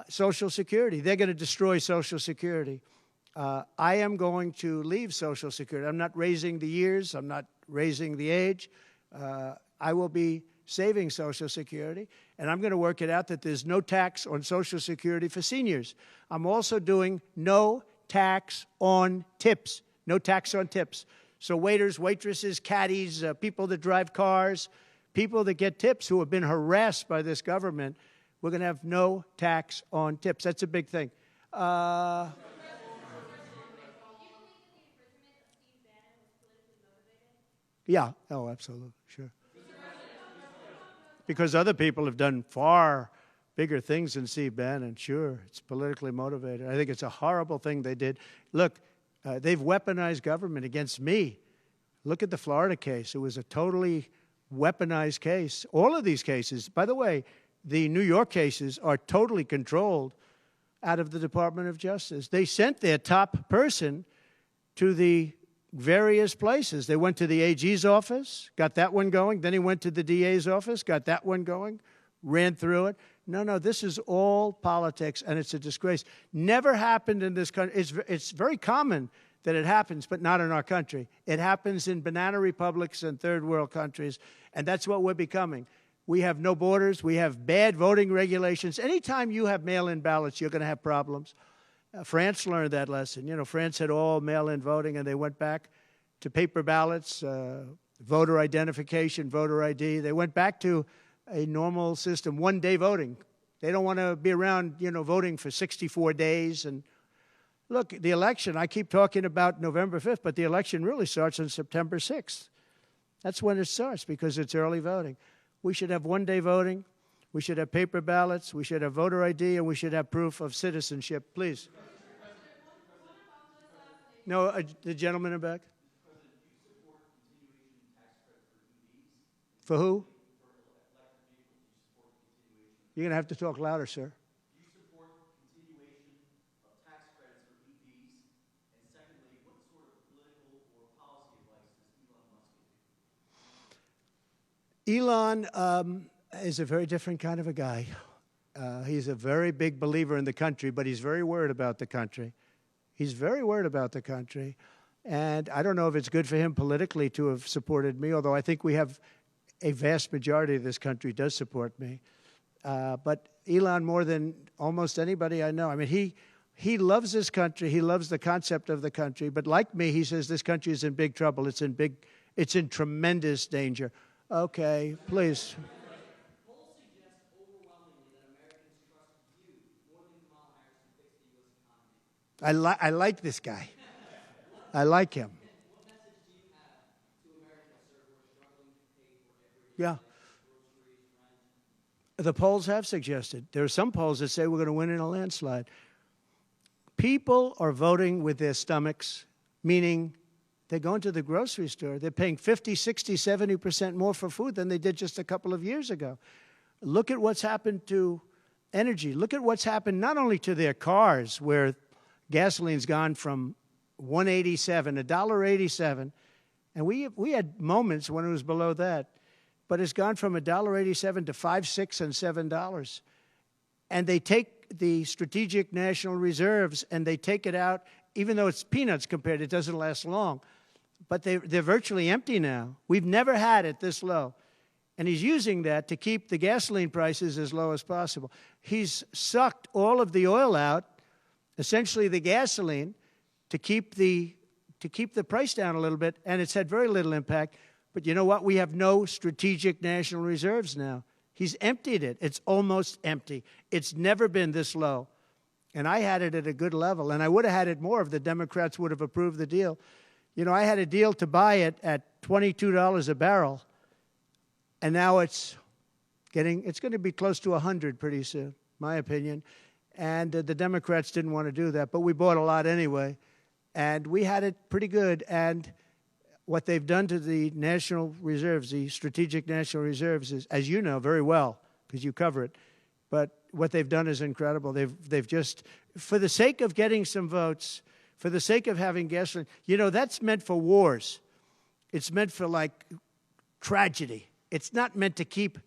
Social Security. They're going to destroy Social Security. I am going to leave Social Security. I'm not raising the years. I'm not raising the age. I will be saving Social Security, and I'm going to work it out that there's no tax on Social Security for seniors. I'm also doing no tax on tips, no tax on tips. So waiters, waitresses, caddies, people that drive cars, people that get tips who have been harassed by this government, we're going to have no tax on tips. That's a big thing. Yeah, oh, absolutely, sure. Because other people have done far bigger things than Steve Bannon. Sure, it's politically motivated. I think it's a horrible thing they did. Look, they've weaponized government against me. Look at the Florida case. It was a totally weaponized case. All of these cases, by the way, the New York cases are totally controlled out of the Department of Justice. They sent their top person to the various places. They went to the AG's office, got that one going. Then he went to the DA's office, got that one going, ran through it. No, this is all politics, and it's a disgrace. Never happened in this country. It's very common that it happens, but not in our country. It happens in banana republics and third world countries, and that's what we're becoming. We have no borders. We have bad voting regulations. Anytime you have mail-in ballots, you're going to have problems. France learned that lesson. France had all mail-in voting, and they went back to paper ballots, voter identification, voter ID. They went back to a normal system, one-day voting. They don't want to be around, voting for 64 days. And look, the election, I keep talking about November 5th, but the election really starts on September 6th. That's when it starts because it's early voting. We should have one-day voting. We should have paper ballots. We should have voter ID, and we should have proof of citizenship. Please. No, the gentleman in the back. For who? You're going to have to talk louder, sir. Do you support continuation of tax credits for EVs? And secondly, what sort of political or policy advice does Elon Musk give you? Elon is a very different kind of a guy. He's a very big believer in the country, but he's very worried about the country. He's very worried about the country. And I don't know if it's good for him politically to have supported me, although I think we have a vast majority of this country does support me. But Elon, more than almost anybody I know, I mean, he loves this country. He loves the concept of the country. But like me, he says this country is in big trouble. It's in tremendous danger. Okay, please. Polls suggest overwhelmingly that Americans trust you more than Kamala Harris to fix the U.S. economy. I like this guy. I like him. What message do you have to Americans, sir, who are struggling to pay for everyday Yeah. groceries, rent? The polls have suggested. There are some polls that say we're going to win in a landslide. People are voting with their stomachs, meaning they're going to the grocery store. They're paying 50, 60, 70% more for food than they did just a couple of years ago. Look at what's happened to energy. Look at what's happened not only to their cars, where gasoline's gone from $1.87, and we had moments when it was below that, but it's gone from $1.87 to $5, $6, and $7. And they take the strategic national reserves and they take it out, even though it's peanuts compared, it doesn't last long. But they're virtually empty now. We've never had it this low. And he's using that to keep the gasoline prices as low as possible. He's sucked all of the oil out, essentially the gasoline, to keep the price down a little bit, and it's had very little impact. But you know what? We have no strategic national reserves now. He's emptied it. It's almost empty. It's never been this low. And I had it at a good level, and I would have had it more if the Democrats would have approved the deal. You know, I had a deal to buy it at $22 a barrel, and now it's going to be close to 100 pretty soon, my opinion. And the Democrats didn't want to do that, but we bought a lot anyway. And we had it pretty good. And what they've done to the national reserves, the strategic national reserves, is, as you know very well, because you cover it, but what they've done is incredible. They've just, for the sake of getting some votes, for the sake of having gasoline, you know, that's meant for wars. It's meant for, like, tragedy. It's not meant to keep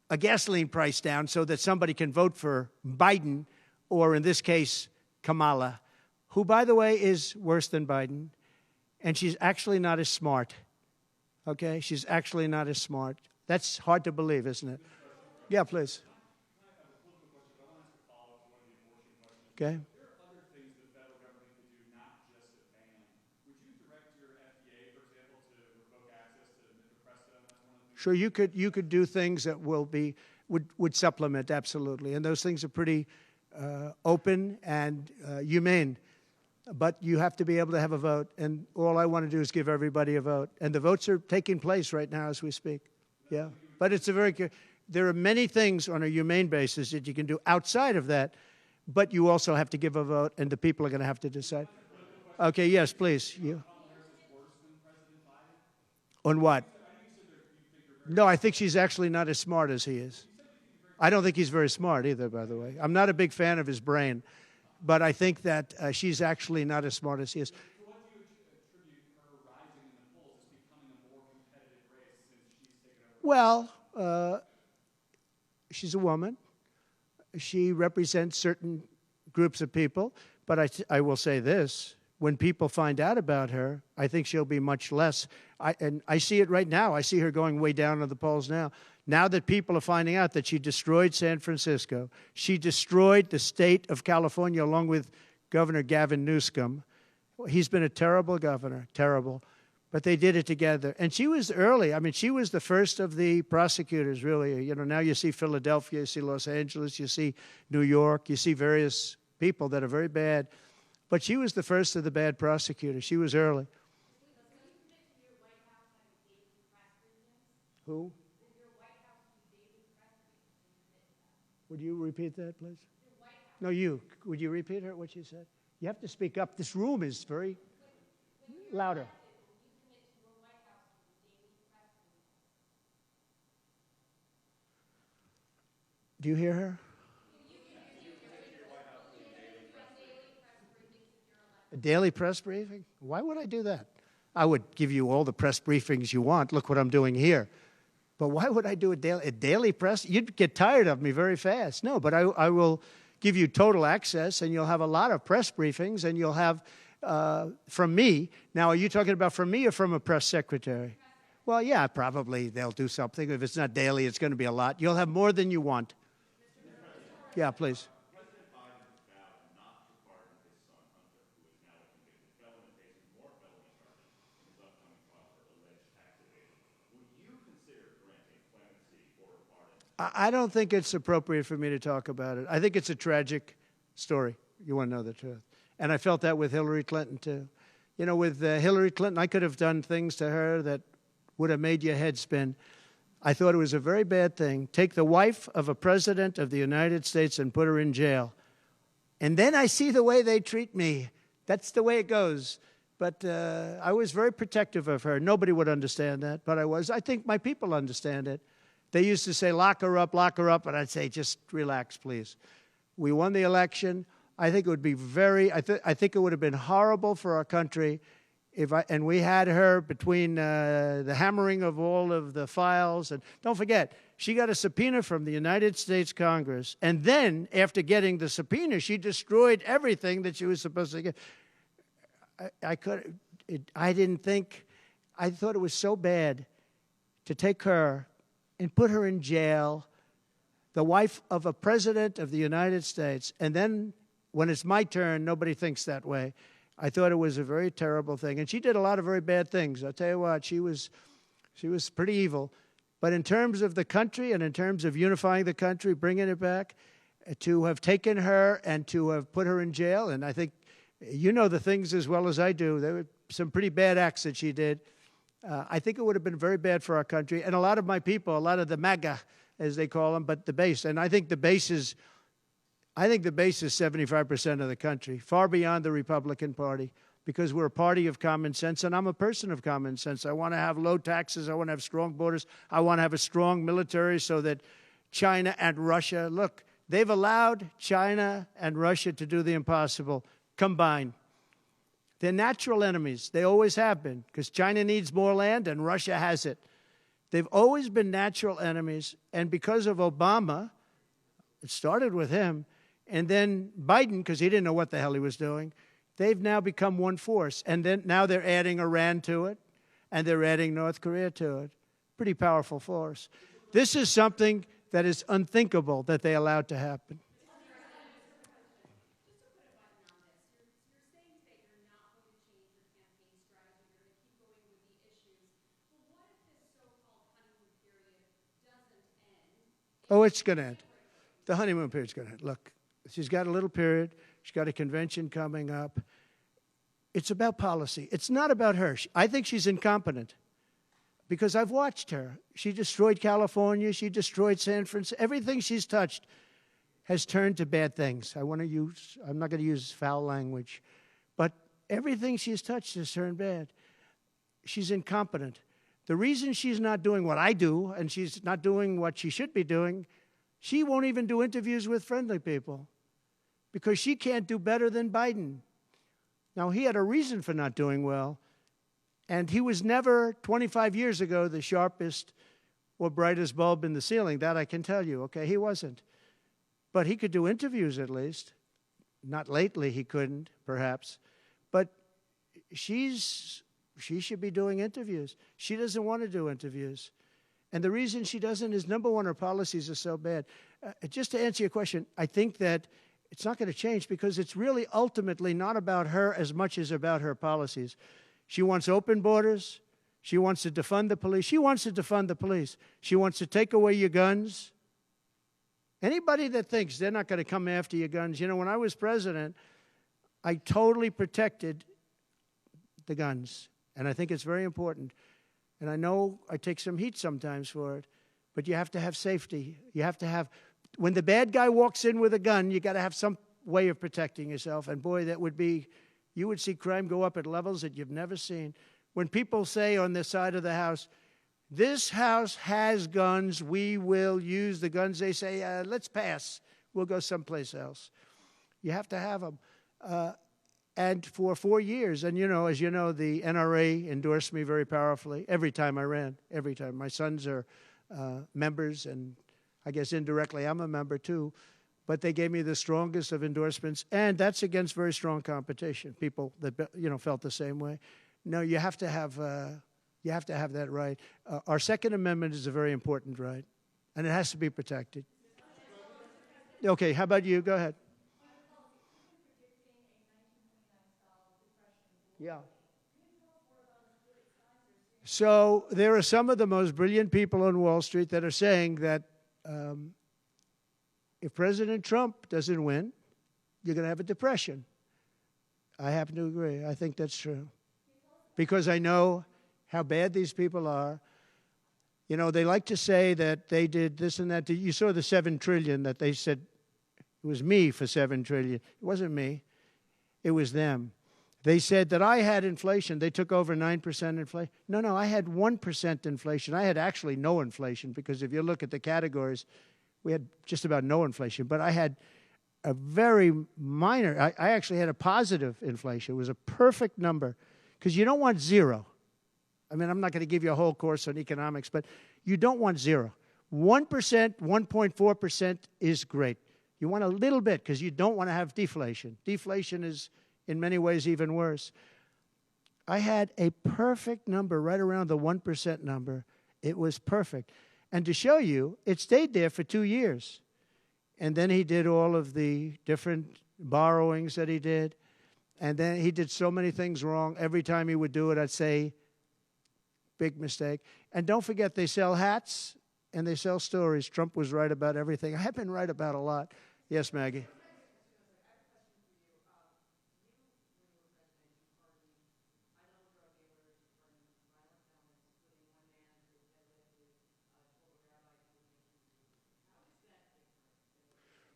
a gasoline price down so that somebody can vote for Biden, or in this case, Kamala, who, by the way, is worse than Biden, and she's actually not as smart. Okay? She's actually not as smart. That's hard to believe, isn't it? Yeah, please. Okay. There are other things the federal government could do, not just a ban. Would you direct your FDA, for example, to revoke access to mifepristone? That's one of the things. Sure, you could do things that would supplement, absolutely. And those things are pretty open and humane. But you have to be able to have a vote. And all I want to do is give everybody a vote. And the votes are taking place right now as we speak. Yeah. But it's there are many things on a humane basis that you can do outside of that. But you also have to give a vote, and the people are going to have to decide. Okay, yes, please. You. On what? No, I think she's actually not as smart as he is. I don't think he's very smart either, by the way. I'm not a big fan of his brain, but I think that she's actually not as smart as he is. To what do you attribute her rising in the polls as becoming a more competitive race since she's taken over? Well, she's a woman. She represents certain groups of people, but I will say this. When people find out about her, I think she'll be much less. And I see it right now. I see her going way down in the polls now. Now that people are finding out that she destroyed San Francisco, she destroyed the state of California along with Governor Gavin Newsom. He's been a terrible governor, terrible. But they did it together. And she was early. I mean, she was the first of the prosecutors, really. You know, now you see Philadelphia, you see Los Angeles, you see New York, you see various people that are very bad. But she was the first of the bad prosecutors. She was early. Who? Would you repeat that, please? No, you. Would you repeat her, what she said? You have to speak up. This room is very louder. Do you hear her? A daily press briefing? Why would I do that? I would give you all the press briefings you want. Look what I'm doing here. But why would I do a daily press? You'd get tired of me very fast. No, but I will give you total access, and you'll have a lot of press briefings, and you'll have from me. Now, are you talking about from me or from a press secretary? Well, yeah, probably they'll do something. If it's not daily, it's going to be a lot. You'll have more than you want. Yeah, please. President Biden vowed not to pardon his son Hunter, who is now a convicted felon and faces more felony charges in his upcoming trial for alleged tax evasion. Would you consider granting clemency or a pardon? I don't think it's appropriate for me to talk about it. I think it's a tragic story. You want to know the truth. And I felt that with Hillary Clinton, too. You know, with Hillary Clinton, I could have done things to her that would have made your head spin. I thought it was a very bad thing. Take the wife of a president of the United States and put her in jail. And then I see the way they treat me. That's the way it goes. But I was very protective of her. Nobody would understand that, but I was. I think my people understand it. They used to say, lock her up, and I'd say, just relax, please. We won the election. I think it would be I think it would have been horrible for our country and we had her between the hammering of all of the files. And don't forget, she got a subpoena from the United States Congress. And then, after getting the subpoena, she destroyed everything that she was supposed to get. I thought it was so bad to take her and put her in jail, the wife of a president of the United States. And then, when it's my turn, nobody thinks that way. I thought it was a very terrible thing. And she did a lot of very bad things. I'll tell you what, she was pretty evil. But in terms of the country and in terms of unifying the country, bringing it back, to have taken her and to have put her in jail, and I think you know the things as well as I do. There were some pretty bad acts that she did. I think it would have been very bad for our country. And a lot of my people, a lot of the MAGA, as they call them, but the base. And I think the base is 75% of the country, far beyond the Republican Party, because we're a party of common sense, and I'm a person of common sense. I want to have low taxes. I want to have strong borders. I want to have a strong military so that China and Russia, look, they've allowed China and Russia to do the impossible combined. They're natural enemies. They always have been, because China needs more land and Russia has it. They've always been natural enemies, and because of Obama, it started with him, and then Biden, because he didn't know what the hell he was doing, they've now become one force. And then now they're adding Iran to it, and they're adding North Korea to it. Pretty powerful force. This is something that is unthinkable that they allowed to happen. Just to put a button on this, you're saying that you're not going to change your campaign strategy, you're going to keep going with the issues. Well, what if this so-called honeymoon period doesn't end? Oh, it's going to end. The honeymoon period's going to end. Look, she's got a little period. She's got a convention coming up. It's about policy. It's not about her. I think she's incompetent because I've watched her. She destroyed California. She destroyed San Francisco. Everything she's touched has turned to bad things. I'm not going to use foul language, but everything she's touched has turned bad. She's incompetent. The reason she's not doing what I do and she's not doing what she should be doing, she won't even do interviews with friendly people because she can't do better than Biden. Now, he had a reason for not doing well, and he was never, 25 years ago, the sharpest or brightest bulb in the ceiling. That I can tell you, okay? He wasn't. But he could do interviews at least. Not lately, he couldn't, perhaps. But she should be doing interviews. She doesn't want to do interviews. And the reason she doesn't is, number one, her policies are so bad. Just to answer your question, I think that it's not going to change because it's really ultimately not about her as much as about her policies. She wants open borders. She wants to defund the police. She wants to defund the police. She wants to take away your guns. Anybody that thinks they're not going to come after your guns, you know, when I was president, I totally protected the guns. And I think it's very important. And I know I take some heat sometimes for it, but you have to have safety. You have to have, when the bad guy walks in with a gun, you got to have some way of protecting yourself. And boy, that would be, you would see crime go up at levels that you've never seen. When people say on this side of the house, this house has guns, we will use the guns, they say, let's pass. We'll go someplace else. You have to have them. And for 4 years, and you know, as you know, the NRA endorsed me very powerfully every time I ran, every time. My sons are members, and I guess indirectly I'm a member too. But they gave me the strongest of endorsements, and that's against very strong competition. People that felt the same way. No, you have to have that right. Our Second Amendment is a very important right, and it has to be protected. Okay, how about you? Go ahead. Yeah. So there are some of the most brilliant people on Wall Street that are saying that if President Trump doesn't win, you're going to have a depression. I happen to agree. I think that's true. Because I know how bad these people are. You know, they like to say that they did this and that. You saw the $7 trillion that they said it was me for $7 trillion. It wasn't me. It was them. They said that I had inflation. They took over 9% inflation. No, I had 1% inflation. I had actually no inflation because if you look at the categories, we had just about no inflation. But I had a very minor, I actually had a positive inflation. It was a perfect number because you don't want zero. I mean, I'm not going to give you a whole course on economics, but you don't want zero. 1%, 1.4% is great. You want a little bit because you don't want to have deflation. Deflation is, in many ways, even worse. I had a perfect number right around the 1% number. It was perfect. And to show you, it stayed there for 2 years. And then he did all of the different borrowings that he did. And then he did so many things wrong. Every time he would do it, I'd say, big mistake. And don't forget, they sell hats and they sell stories. Trump was right about everything. I have been right about a lot. Yes, Maggie.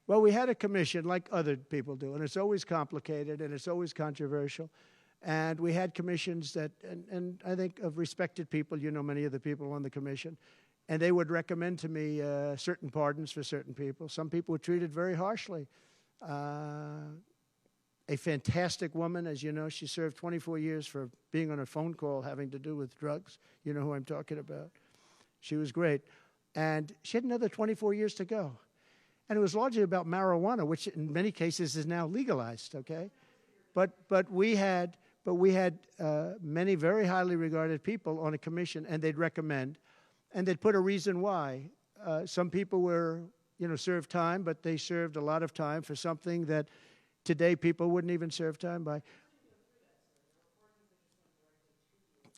Well, we had a commission like other people do, and it's always complicated and it's always controversial. And we had commissions that, and I think of respected people, you know many of the people on the commission, and they would recommend to me certain pardons for certain people. Some people were treated very harshly. A fantastic woman, as you know, she served 24 years for being on a phone call having to do with drugs. You know who I'm talking about. She was great. And she had another 24 years to go. And it was largely about marijuana, which in many cases is now legalized, okay? But we had many very highly regarded people on a commission, and they'd recommend, and they'd put a reason why. Some people were, served time, but they served a lot of time for something that today people wouldn't even serve time by.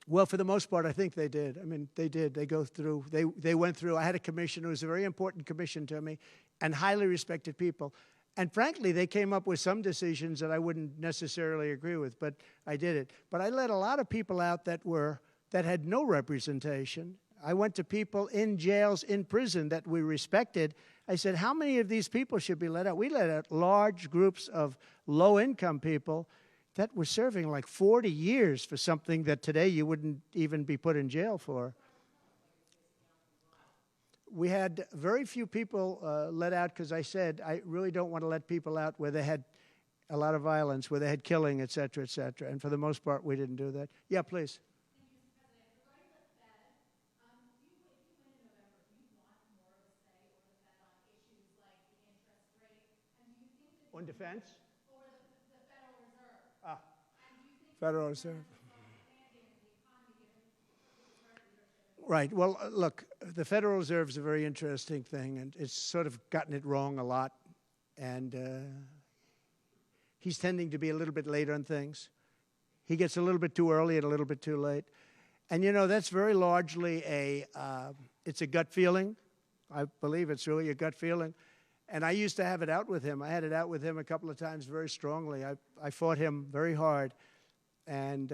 Well, for the most part, I think they did. I mean, they did. They go through. They went through. I had a commission. It was a very important commission to me, and highly respected people. And frankly, they came up with some decisions that I wouldn't necessarily agree with, but I did it. But I let a lot of people out that had no representation. I went to people in jails, in prison that we respected. I said, how many of these people should be let out? We let out large groups of low-income people that were serving like 40 years for something that today you wouldn't even be put in jail for. We had very few people let out because I said I really don't want to let people out where they had a lot of violence, where they had killing, et cetera, et cetera. And for the most part, we didn't do that. Yeah, please. On defense? Or the Federal Reserve. Ah, And do you think Federal Reserve. expanding the economy given current leadership? Right. Well, look, the Federal Reserve is a very interesting thing, and it's sort of gotten it wrong a lot. And he's tending to be a little bit late on things. He gets a little bit too early and a little bit too late. And, that's very largely it's a gut feeling. I believe it's really a gut feeling. And I used to have it out with him. I had it out with him a couple of times very strongly. I fought him very hard. And,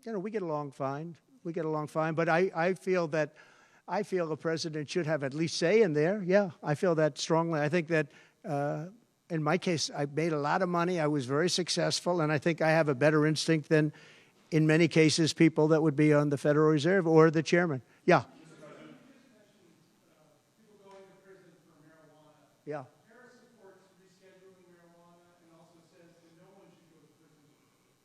we get along fine. We get along fine. But I feel the president should have at least say in there. Yeah, I feel that strongly. I think that, in my case, I made a lot of money. I was very successful. And I think I have a better instinct than, in many cases, people that would be on the Federal Reserve or the chairman. Yeah. Yeah. Harris supports rescheduling marijuana and also says that no one should go to prison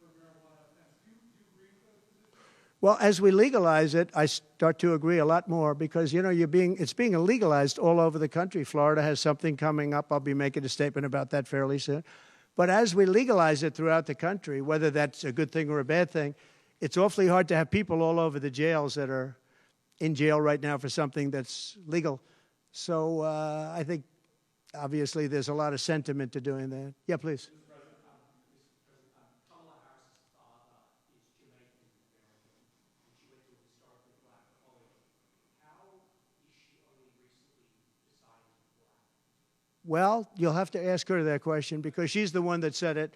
for marijuana offense. Do you agree with those positions? Well, as we legalize it, I start to agree a lot more because, it's being legalized all over the country. Florida has something coming up. I'll be making a statement about that fairly soon. But as we legalize it throughout the country, whether that's a good thing or a bad thing, it's awfully hard to have people all over the jails that are in jail right now for something that's legal. So I think obviously, there's a lot of sentiment to doing that. Yeah, please. Kamala Harris's father is Jamaican American, and she went to a historically black college. How is she only recently deciding to be black? Well, you'll have to ask her that question because she's the one that said it.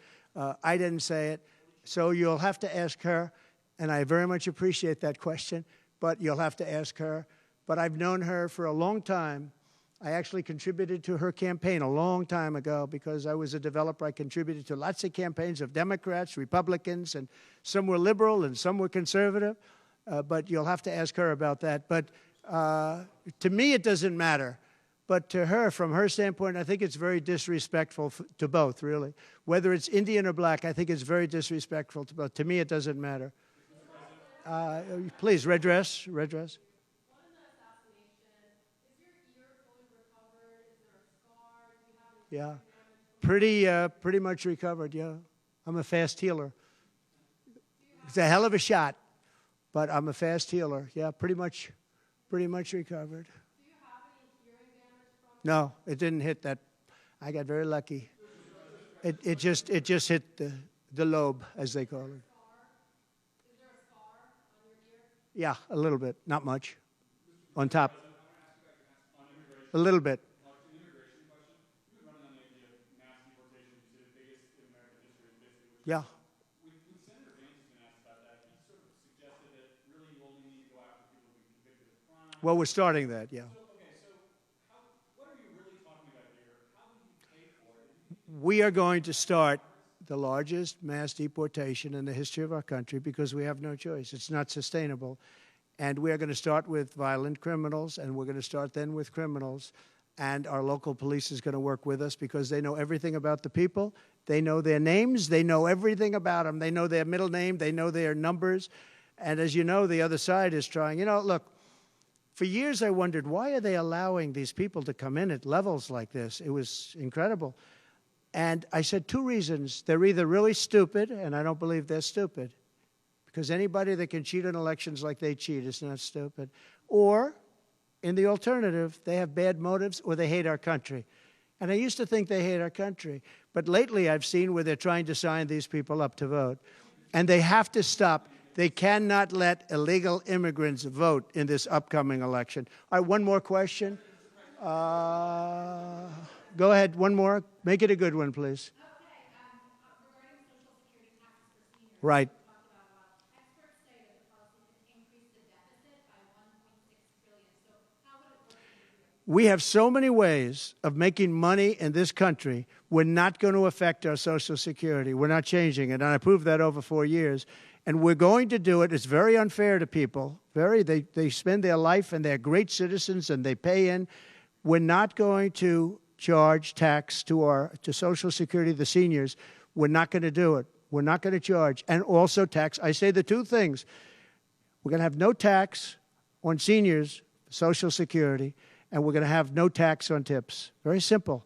I didn't say it. So you'll have to ask her, and I very much appreciate that question, but you'll have to ask her. But I've known her for a long time. I actually contributed to her campaign a long time ago because I was a developer. I contributed to lots of campaigns of Democrats, Republicans, and some were liberal and some were conservative. But you'll have to ask her about that. But to me, it doesn't matter. But to her, from her standpoint, I think it's very disrespectful to both, really. Whether it's Indian or black, I think it's very disrespectful to both. To me, it doesn't matter. Please, red dress, red dress. One in the assassination, is your ear fully recovered? Is there a scar? Do you have any Yeah, damage? pretty much recovered, yeah. I'm a fast healer. It's a hell of a shot, but I'm a fast healer. Yeah, pretty much recovered. Do you have any hearing damage from it? No, it didn't hit that. I got very lucky. It just hit the lobe, as they call it. Is there a scar on your ear? Yeah, a little bit, not much. On top. A little bit. An immigration question. You've been running on the idea of mass deportation. You say the biggest in American history, basically. Yeah. When Senator Vance has been asked about that, he sort of suggested that really you only need to go after people who've been convicted of crime. Well, we're starting that, yeah. What are you really talking about here? How will you pay for it? We are going to start the largest mass deportation in the history of our country because we have no choice. It's not sustainable. And we are going to start with violent criminals, and we're going to start then with criminals. And our local police is going to work with us because they know everything about the people. They know their names. They know everything about them. They know their middle name. They know their numbers. And as you know, the other side is trying. You know, look, for years I wondered, why are they allowing these people to come in at levels like this? It was incredible. And I said two reasons. They're either really stupid, and I don't believe they're stupid, because anybody that can cheat on elections like they cheat is not stupid. Or, in the alternative, they have bad motives or they hate our country. And I used to think they hate our country. But lately I've seen where they're trying to sign these people up to vote. And they have to stop. They cannot let illegal immigrants vote in this upcoming election. All right, one more question. Go ahead, one more. Make it a good one, please. Okay, regarding Social Security taxes for seniors. Right. We talked about a lot. Experts say that the policy could increase the deficit by $1.6 billion. So how would it work for you? We have so many ways of making money in this country. We're not going to affect our Social Security. We're not changing it. And I proved that over 4 years. And we're going to do it. It's very unfair to people. They spend their life and they're great citizens and they pay in. We're not going to charge tax to Social Security, the seniors. We're not going to do it. We're not going to charge. And also tax. I say the two things. We're going to have no tax on seniors, Social Security, and we're going to have no tax on tips. Very simple.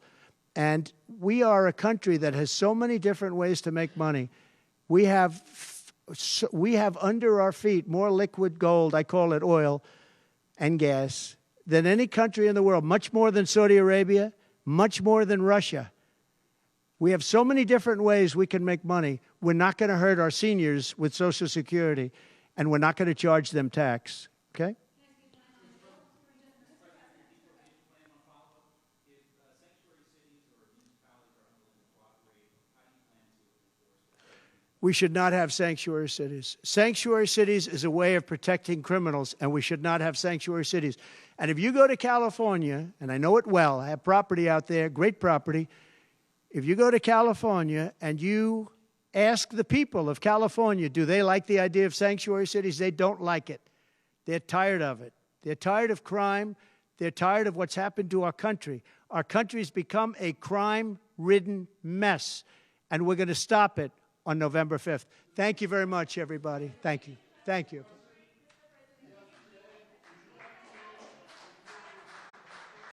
And we are a country that has so many different ways to make money. We have under our feet more liquid gold, I call it oil, and gas, than any country in the world, much more than Saudi Arabia, much more than Russia. We have so many different ways we can make money. We're not going to hurt our seniors with Social Security, and we're not going to charge them tax. Okay? We should not have sanctuary cities. Sanctuary cities is a way of protecting criminals, and we should not have sanctuary cities. And if you go to California, and I know it well, I have property out there, great property. If you go to California and you ask the people of California, do they like the idea of sanctuary cities? They don't like it. They're tired of it. They're tired of crime. They're tired of what's happened to our country. Our country's become a crime-ridden mess, and we're going to stop it on November 5th. Thank you very much, everybody. Thank you. Thank you.